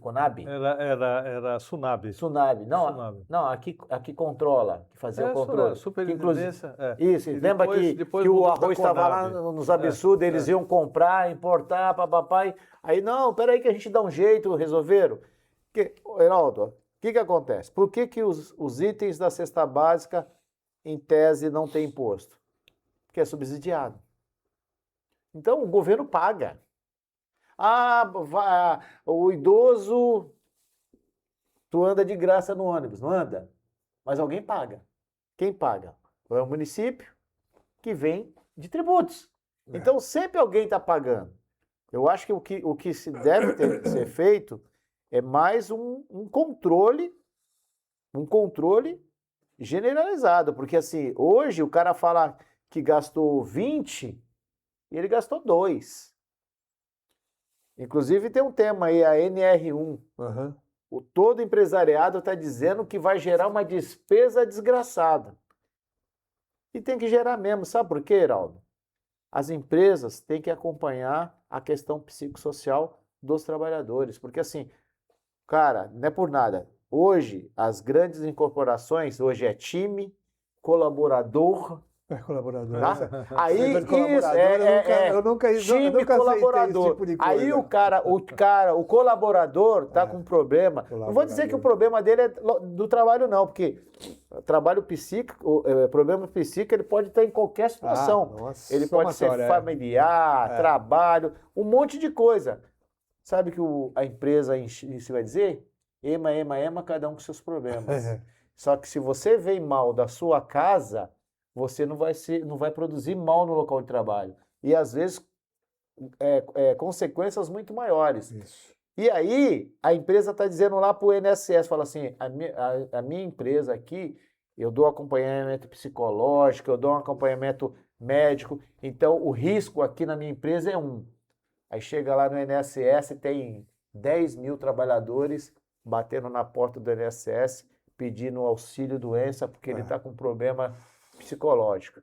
Era Sunab. Sunab. Não, Sunab. não, aqui controla, que fazia o controle. Superintendência. Isso, E lembra depois que o mudou arroz pra estava lá Conab. nos absurdos, eles iam comprar, importar, papai. Aí, não, peraí que a gente dá um jeito, resolveram. Heraldo, o que acontece? Por que os itens da cesta básica, em tese, não tem imposto? Porque é subsidiado. Então, o governo paga. O idoso, tu anda de graça no ônibus, não anda? Mas alguém paga. Quem paga? É o município que vem de tributos. Então, sempre alguém está pagando. Eu acho que o que se deve ser feito é mais um controle generalizado. Porque, assim, hoje o cara fala que gastou 20 e ele gastou 2. Inclusive tem um tema aí, a NR1. Todo empresariado está dizendo que vai gerar uma despesa desgraçada. E tem que gerar mesmo. Sabe por quê, Heraldo? As empresas têm que acompanhar a questão psicossocial dos trabalhadores. Porque assim, cara, não é por nada. Hoje, as grandes incorporações, hoje é time, colaborador. Colaborador. Tá? Aí, eu nunca time colaborador. Tipo de coisa. Aí o colaborador tá com um problema. Não vou dizer que o problema dele é do trabalho, não, porque trabalho psíquico, problema psíquico, ele pode estar em qualquer situação. Ele pode ser familiar, trabalho, um monte de coisa. Sabe que a empresa em si vai dizer? Ema, cada um com seus problemas. Só que se você vem mal da sua casa, você não vai produzir mal no local de trabalho. E, às vezes, consequências muito maiores. Isso. E aí, a empresa está dizendo lá para o INSS, fala assim, a minha empresa aqui, eu dou acompanhamento psicológico, eu dou um acompanhamento médico, então o risco aqui na minha empresa é 1. Aí chega lá no INSS, tem 10 mil trabalhadores batendo na porta do INSS, pedindo auxílio doença, porque ele está com problema psicológico.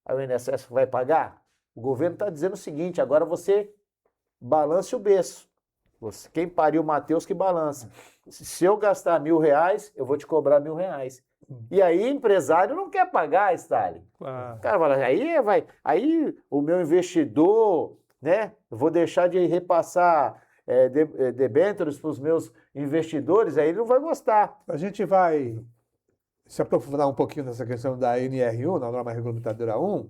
Aí o INSS vai pagar? O governo está dizendo o seguinte, agora você balance o berço. Quem pariu o Mateus que balança. Se eu gastar R$1.000, eu vou te cobrar R$1.000. E aí empresário não quer pagar, Stalin. O cara fala, aí o meu investidor, né? Eu vou deixar de repassar debêntures para os meus investidores, aí ele não vai gostar. A gente vai se aprofundar um pouquinho nessa questão da NR1, na norma regulamentadora 1,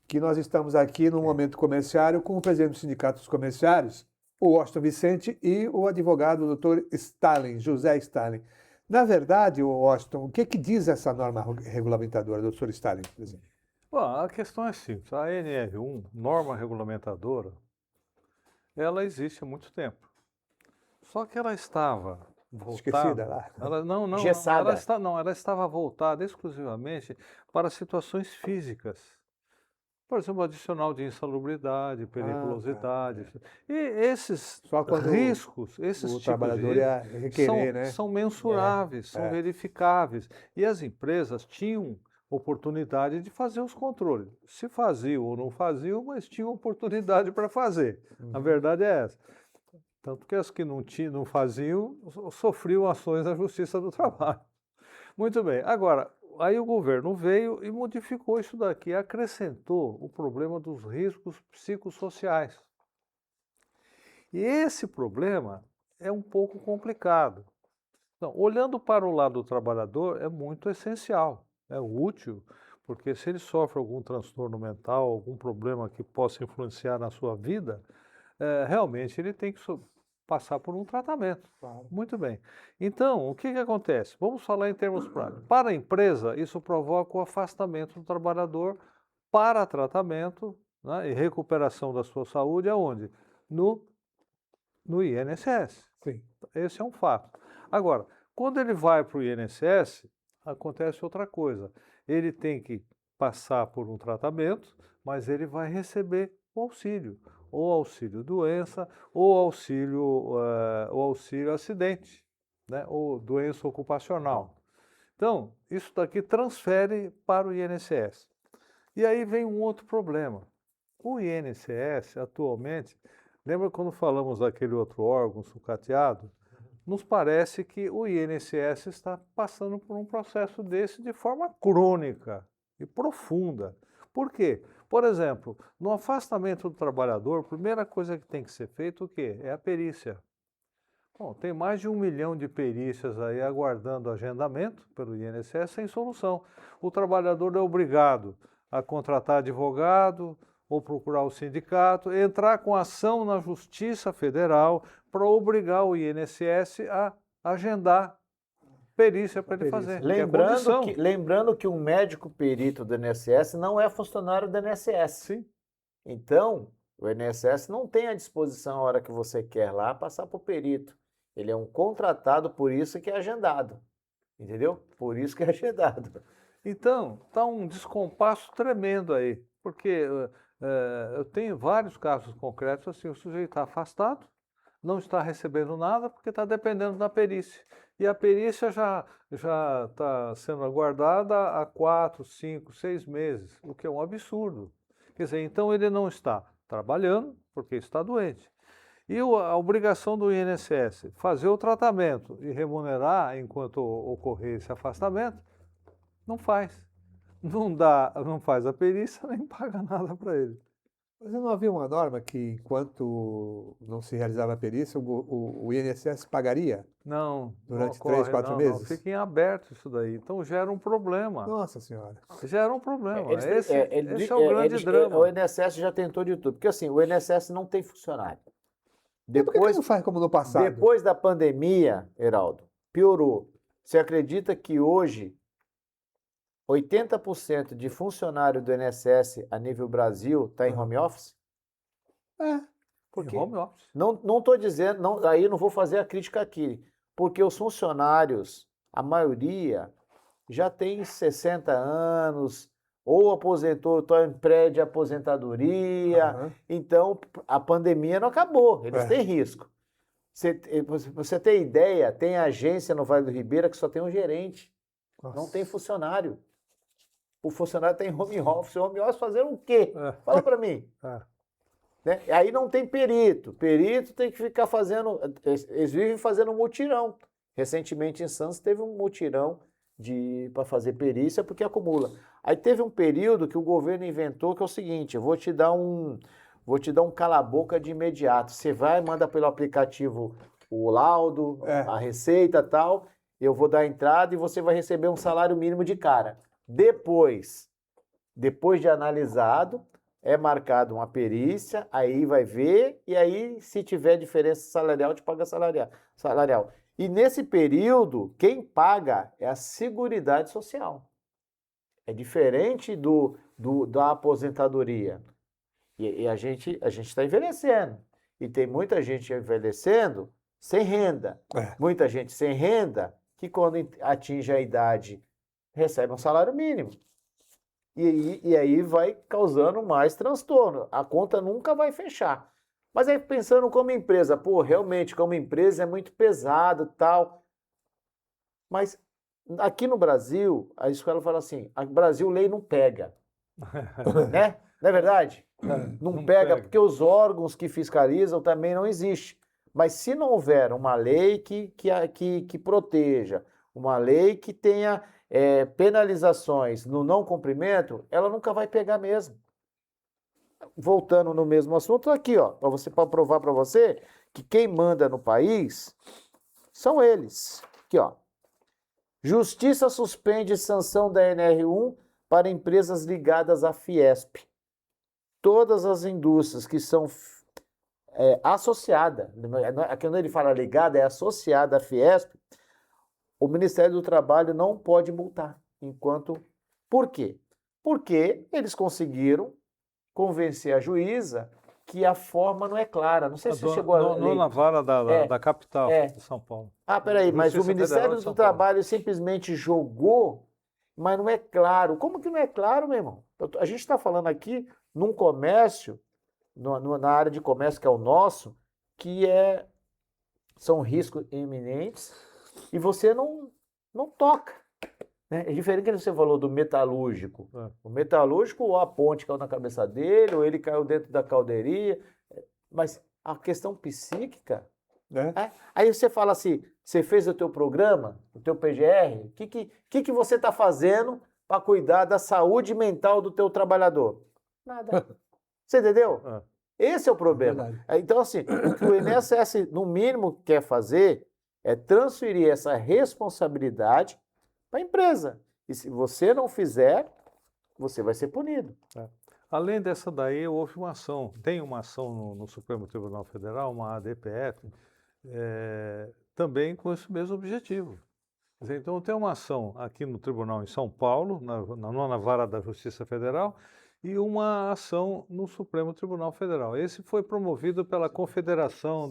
que nós estamos aqui no momento comerciário com o presidente do Sindicato dos Comerciários, o Washington Vicente, e o advogado o Dr. Stalin, José Stalin. Na verdade, Washington, o que diz essa norma regulamentadora, Dr. Stalin, por exemplo? Bom, a questão é simples. A NR1, norma regulamentadora, ela existe há muito tempo. Só que ela estava voltada... Esquecida lá. Engessada. Ela estava voltada exclusivamente para situações físicas. Por exemplo, adicional de insalubridade, periculosidade. E esses riscos, esses tipos trabalhador de ia requerer, são mensuráveis, são verificáveis. E as empresas tinham oportunidade de fazer os controles. Se faziam ou não faziam, mas tinham oportunidade para fazer. A verdade é essa. Tanto que as que não faziam sofriam ações na Justiça do Trabalho. Muito bem. Agora, aí o governo veio e modificou isso daqui, acrescentou o problema dos riscos psicossociais. E esse problema é um pouco complicado. Então, olhando para o lado do trabalhador, é muito essencial, é útil, porque se ele sofre algum transtorno mental, algum problema que possa influenciar na sua vida, realmente ele tem que passar por um tratamento. Claro. Muito bem. Então, o que acontece? Vamos falar em termos práticos. Para a empresa, isso provoca o afastamento do trabalhador para tratamento, né, e recuperação da sua saúde, aonde? No INSS. Sim. Esse é um fato. Agora, quando ele vai para o INSS, acontece outra coisa. Ele tem que passar por um tratamento, mas ele vai receber o auxílio, ou auxílio doença, ou auxílio acidente, né? Ou doença ocupacional. Então, isso daqui transfere para o INSS. E aí vem um outro problema. O INSS, atualmente, lembra quando falamos daquele outro órgão sucateado? Nos parece que o INSS está passando por um processo desse de forma crônica e profunda. Por quê? Por exemplo, no afastamento do trabalhador, a primeira coisa que tem que ser feita, o quê? É a perícia. Bom, tem mais de 1 milhão de perícias aí aguardando agendamento pelo INSS sem solução. O trabalhador é obrigado a contratar advogado ou procurar o sindicato, entrar com ação na Justiça Federal para obrigar o INSS a agendar perícia para ele fazer. Lembrando que um médico perito do INSS não é funcionário do INSS. Sim. Então, o INSS não tem à disposição a hora que você quer lá passar por perito. Ele é um contratado, por isso que é agendado. Entendeu? Por isso que é agendado. Então, está um descompasso tremendo aí, porque eu tenho vários casos concretos assim, o sujeito está afastado, não está recebendo nada porque está dependendo da perícia. E a perícia já está sendo aguardada há 4, 5, 6 meses, o que é um absurdo. Quer dizer, então ele não está trabalhando porque está doente. E a obrigação do INSS fazer o tratamento e remunerar enquanto ocorrer esse afastamento, não faz. Não faz a perícia, nem paga nada para ele. Mas não havia uma norma que, enquanto não se realizava a perícia, o INSS pagaria? Não. Durante não ocorre, 3, 4 não, meses? Não, fica em aberto isso daí. Então gera um problema. Nossa Senhora. Gera um problema. Esse é o grande drama. O INSS já tentou de tudo. Porque assim, o INSS não tem funcionário. Por que não faz como no passado? Depois da pandemia, Heraldo, piorou. Você acredita que hoje 80% de funcionário do INSS a nível Brasil está em home office? Por quê? Home office. Não estou dizendo, não, aí não vou fazer a crítica aqui, porque os funcionários, a maioria, já tem 60 anos, ou aposentou, está em pré de aposentadoria, então a pandemia não acabou, eles têm risco. Você tem ideia, tem agência no Vale do Ribeira que só tem um gerente, não tem funcionário. O funcionário tem home office. Home office fazendo o quê? Fala para mim. Né? Aí não tem perito. Perito tem que ficar fazendo... Eles vivem fazendo mutirão. Recentemente em Santos teve um mutirão para fazer perícia porque acumula. Aí teve um período que o governo inventou que é o seguinte, eu vou te dar um cala-boca de imediato. Você vai, manda pelo aplicativo o laudo, a receita e tal, eu vou dar a entrada e você vai receber um salário mínimo de cara. Depois de analisado, é marcado uma perícia, aí vai ver, e aí se tiver diferença salarial, te paga salarial. E nesse período, quem paga é a Seguridade Social. É diferente da aposentadoria. E a gente está envelhecendo. E tem muita gente envelhecendo sem renda. Muita gente sem renda que quando atinge a idade recebe um salário mínimo. E aí vai causando mais transtorno. A conta nunca vai fechar. Mas aí pensando como empresa, realmente como empresa é muito pesado e tal. Mas aqui no Brasil, a escola fala assim, o Brasil lei não pega, né? Não é verdade? Não pega, porque os órgãos que fiscalizam também não existem. Mas se não houver uma lei que proteja, uma lei que tenha penalizações no não cumprimento, ela nunca vai pegar mesmo. Voltando no mesmo assunto, aqui, ó, para provar para você que quem manda no país são eles. Aqui, ó. Justiça suspende sanção da NR1 para empresas ligadas à Fiesp. Todas as indústrias que são associadas, aqui quando ele fala ligada, é associada à Fiesp, o Ministério do Trabalho não pode multar. Por quê? Porque eles conseguiram convencer a juíza que a forma não é clara. Não sei se você chegou a ler. Na vara da capital de São Paulo. Peraí, mas o Ministério do Trabalho simplesmente jogou, mas não é claro. Como que não é claro, meu irmão? A gente está falando aqui num comércio, na área de comércio que é o nosso, que são riscos iminentes e você não toca. Né? É diferente do que você falou do metalúrgico. O metalúrgico, ou a ponte caiu na cabeça dele, ou ele caiu dentro da calderia. Mas a questão psíquica... Aí você fala assim, você fez o teu programa, o teu PGR, o que você está fazendo para cuidar da saúde mental do teu trabalhador? Nada. Você entendeu? Esse é o problema. Então, assim, o que o INSS, no mínimo, quer fazer é transferir essa responsabilidade para a empresa. E se você não fizer, você vai ser punido. Além dessa daí, houve uma ação, tem uma ação no Supremo Tribunal Federal, uma ADPF, também com esse mesmo objetivo. Quer dizer, então tem uma ação aqui no Tribunal em São Paulo, na 9ª Vara da Justiça Federal, e uma ação no Supremo Tribunal Federal. Esse foi promovido pela Confederação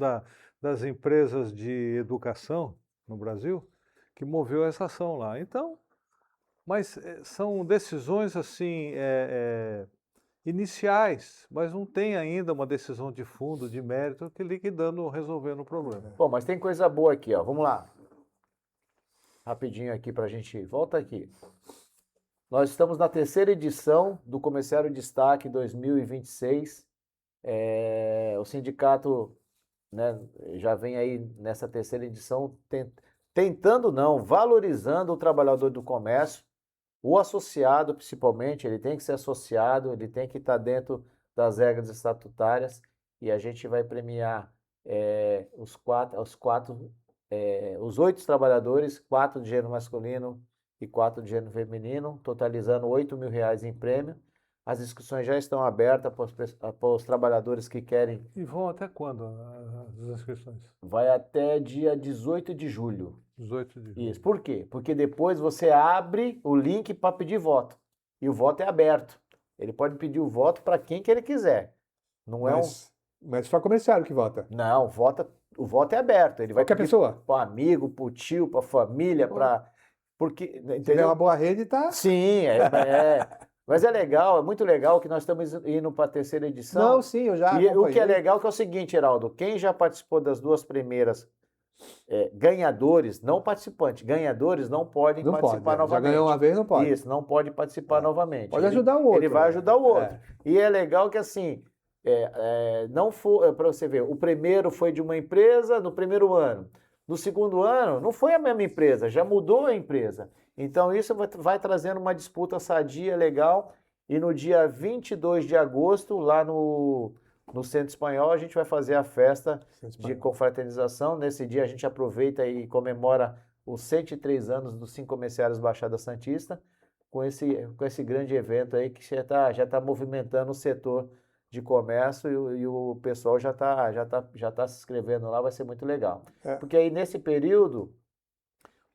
das Empresas de Educação no Brasil, que moveu essa ação lá. Então, mas são decisões assim iniciais, mas não tem ainda uma decisão de fundo, de mérito, que liquidando, resolvendo o problema. Bom, mas tem coisa boa aqui, ó. Vamos lá. Rapidinho aqui para a gente... Volta aqui. Nós estamos na 3ª edição do Comerciário Destaque 2026. O sindicato, né, já vem aí nessa 3ª edição valorizando o trabalhador do comércio. O associado, principalmente, ele tem que ser associado, ele tem que estar dentro das regras estatutárias e a gente vai premiar os 8 trabalhadores, 4 de gênero masculino e 4 de gênero feminino, totalizando R$8 mil em prêmio. As inscrições já estão abertas para os trabalhadores que querem. E vão até quando as inscrições? Vai até dia 18 de julho. 18 de julho. Isso. Por quê? Porque depois você abre o link para pedir voto. E o voto é aberto. Ele pode pedir o voto para quem que ele quiser. Mas só comerciário que vota. Não, o voto é aberto. Ele vai Qualquer pessoa. Para amigo, para o tio, para a família, para... Porque, se tiver uma boa rede, tá... Sim, mas é legal, é muito legal que nós estamos indo para a 3ª edição. Não, sim, eu já acompanhei. E o que é legal que é o seguinte, Heraldo, quem já participou das 2 primeiras ganhadores, não participantes, ganhadores não podem participar novamente. Já ganhou uma vez, não pode. Isso, não pode participar novamente. Pode ajudar o outro. Ele vai ajudar o outro. E é legal que assim, não for, para você ver, o primeiro foi de uma empresa no primeiro ano. No segundo ano, não foi a mesma empresa, já mudou a empresa. Então, isso vai trazendo uma disputa sadia, legal. E no dia 22 de agosto, lá no Centro Espanhol, a gente vai fazer a festa de confraternização. Nesse dia, a gente aproveita e comemora os 103 anos dos 5 comerciários Baixada Santista, com esse grande evento aí que já tá movimentando o setor de comércio e o pessoal já tá se inscrevendo lá, vai ser muito legal. Porque aí nesse período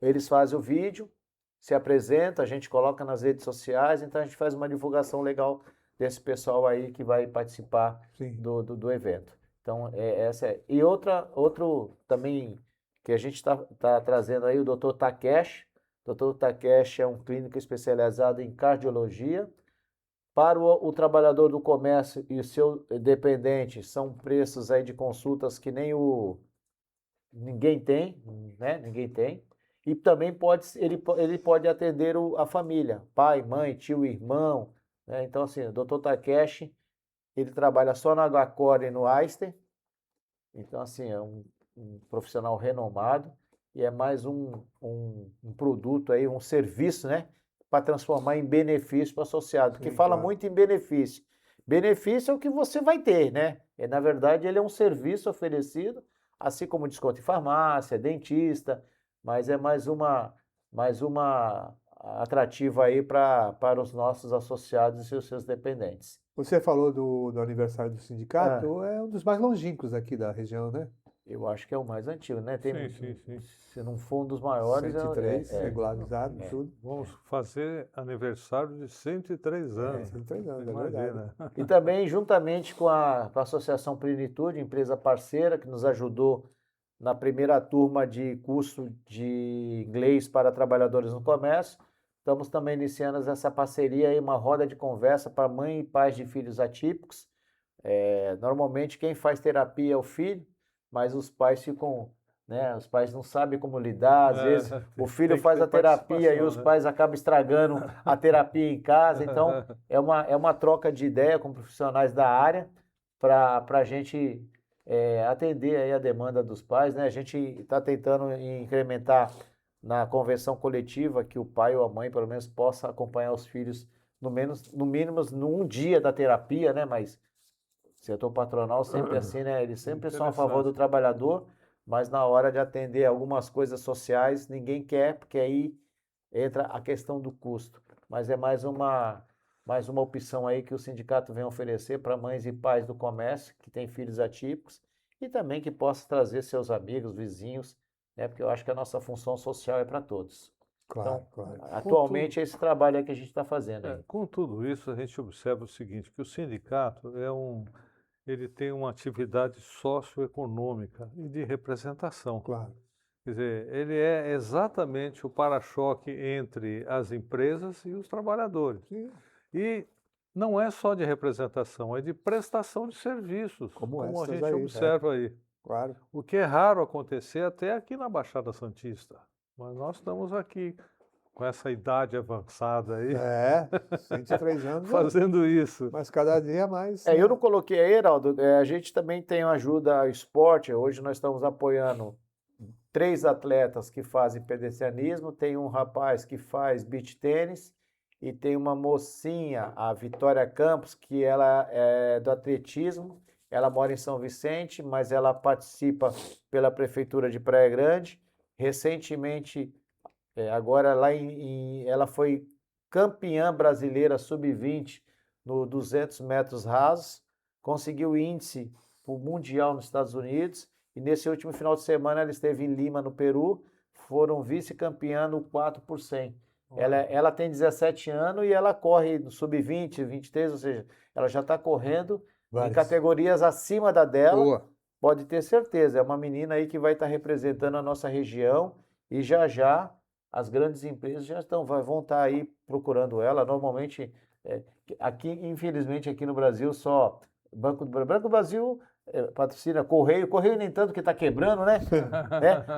eles fazem o vídeo, se apresentam, a gente coloca nas redes sociais, então a gente faz uma divulgação legal desse pessoal aí que vai participar do evento. Então essa é. E outro também que a gente tá trazendo aí, o Dr. Takeshi. O Dr. Takeshi é um clínico especializado em cardiologia. Para o trabalhador do comércio e o seu dependente, são preços aí de consultas que nem ninguém tem, né? Ninguém tem. E também ele pode atender a família, pai, mãe, tio, irmão, né? Então, assim, o Dr. Takeshi, ele trabalha só na Agacor e no Einstein. Então, assim, é um profissional renomado e é mais um produto aí, um serviço, né? Para transformar em benefício para o associado, que fala claro. muito em benefício. Benefício é o que você vai ter, né? E, na verdade, ele é um serviço oferecido, assim como desconto em farmácia, dentista, mas é mais uma atrativa aí para os nossos associados e os seus dependentes. Você falou do aniversário do Ah, sindicato, é um dos mais longínquos aqui da região, né? eu acho que é o mais antigo, né? Tem, Sim. se não for um dos maiores, 103, regularizado, é. tudo. Vamos fazer aniversário de 103 anos. 103 anos, é verdade. Imagina. E também, juntamente com a Associação Plenitude, empresa parceira, que nos ajudou na primeira turma de curso de inglês para trabalhadores no comércio, estamos também iniciando essa parceria aí, uma roda de conversa para mãe e pais de filhos atípicos. Normalmente quem faz terapia é o filho, mas os pais ficam, né? Os pais não sabem como lidar, às vezes o filho tem que faz ter a terapia e participação, os né? pais acabam estragando a terapia em casa. Então, é uma troca de ideia com profissionais da área para a gente atender aí a demanda dos pais, né? A gente está tentando incrementar na convenção coletiva que o pai ou a mãe, pelo menos, possa acompanhar os filhos no mínimo num dia da terapia, né? Mas setor patronal sempre assim, né? Eles sempre são a favor do Interessante. trabalhador, mas na hora de atender algumas coisas sociais, ninguém quer, porque aí entra a questão do custo. Mas é mais uma opção aí que o sindicato vem oferecer para mães e pais do comércio que têm filhos atípicos e também que possa trazer seus amigos, vizinhos, né? Porque eu acho que a nossa função social é para todos. Claro, Então, claro. atualmente é esse trabalho aí que a gente está fazendo aí. Com tudo isso, a gente observa o seguinte, que o sindicato ele tem uma atividade socioeconômica e de representação. Claro. Quer dizer, ele é exatamente o para-choque entre as empresas e os trabalhadores. Sim, E não é só de representação, é de prestação de serviços, como como a essas gente aí, observa aí. claro. O que é raro acontecer até aqui na Baixada Santista. Mas nós estamos aqui com essa idade avançada aí, 103 anos, fazendo isso. mas cada dia mais. Eu não coloquei aí, Heraldo, a gente também tem ajuda ao esporte. Hoje nós estamos apoiando 3 atletas que fazem pedestrianismo, tem um rapaz que faz beach tênis e tem uma mocinha, a Vitória Campos, que ela é do atletismo. Ela mora em São Vicente, mas ela participa pela Prefeitura de Praia Grande. Recentemente, agora ela foi campeã brasileira sub-20 no 200 metros rasos, conseguiu índice para o Mundial nos Estados Unidos e nesse último final de semana ela esteve em Lima, no Peru, foram vice-campeã no 4 por 100. Ela tem 17 anos e ela corre no sub-20, 23, ou seja, ela já está correndo em categorias acima da dela. Boa. Pode ter certeza, é uma menina aí que vai estar representando a nossa região e já as grandes empresas vão estar aí procurando ela. Normalmente, aqui, infelizmente, aqui no Brasil, só Banco do Brasil patrocina Correio nem tanto que está quebrando, né?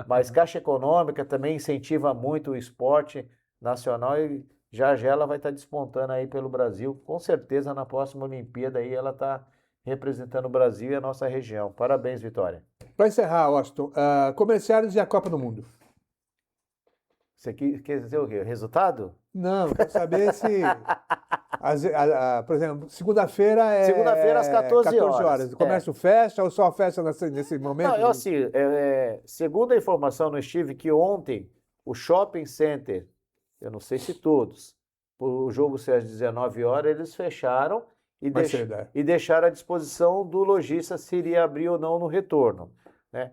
Mas Caixa Econômica também incentiva muito o esporte nacional e já ela vai estar despontando aí pelo Brasil. Com certeza, na próxima Olimpíada aí ela está representando o Brasil e a nossa região. Parabéns, Vitória. Para encerrar, Washington, comerciários e a Copa do Mundo. Você quer dizer o quê? Resultado? Não, quero saber se, por exemplo, segunda-feira é Segunda-feira às 14 horas. O comércio fecha ou só fecha nesse momento? Não, assim, segundo a informação no Steve, que ontem o shopping center, eu não sei se todos, por o jogo ser às 19 horas, eles fecharam e deixaram à disposição do lojista se iria abrir ou não no retorno, né?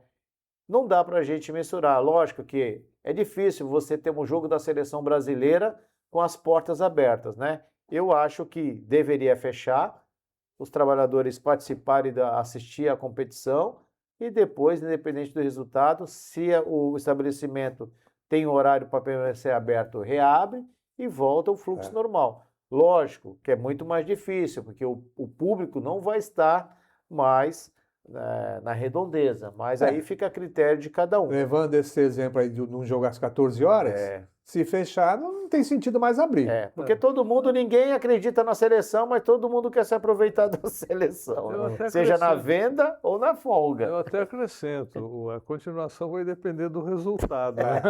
Não dá para a gente mensurar. Lógico que é difícil você ter um jogo da seleção brasileira com as portas abertas, né? Eu acho que deveria fechar, os trabalhadores participarem, assistir à competição e depois, independente do resultado, se o estabelecimento tem horário para permanecer aberto, reabre e volta ao fluxo normal. Lógico que é muito mais difícil, porque o público não vai estar mais na redondeza, mas aí fica a critério de cada um. Levando esse exemplo aí de um jogo às 14 horas, se fechar, não tem sentido mais abrir. Porque ninguém acredita na seleção, mas todo mundo quer se aproveitar da seleção, seja na venda ou na folga. Eu até acrescento, a continuação vai depender do resultado. Né?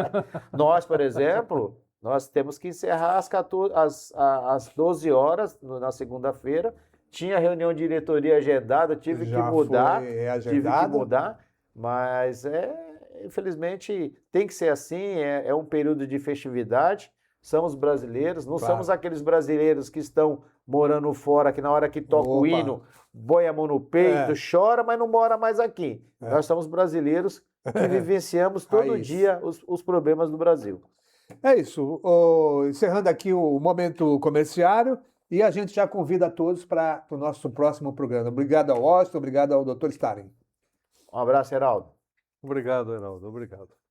Nós, por exemplo, nós temos que encerrar às 12 horas na segunda-feira. Tinha reunião de diretoria agendada, tive que mudar, mas infelizmente tem que ser assim, é um período de festividade, somos brasileiros, não somos aqueles brasileiros que estão morando fora, que na hora que toca o hino, põe a mão no peito, chora, mas não mora mais aqui. Nós somos brasileiros que vivenciamos todo dia os problemas do Brasil. É isso, encerrando aqui o momento comerciário, e a gente já convida a todos para o nosso próximo programa. Obrigado ao Washington, obrigado ao Dr. Starling. Um abraço, Heraldo. Obrigado, Heraldo. Obrigado.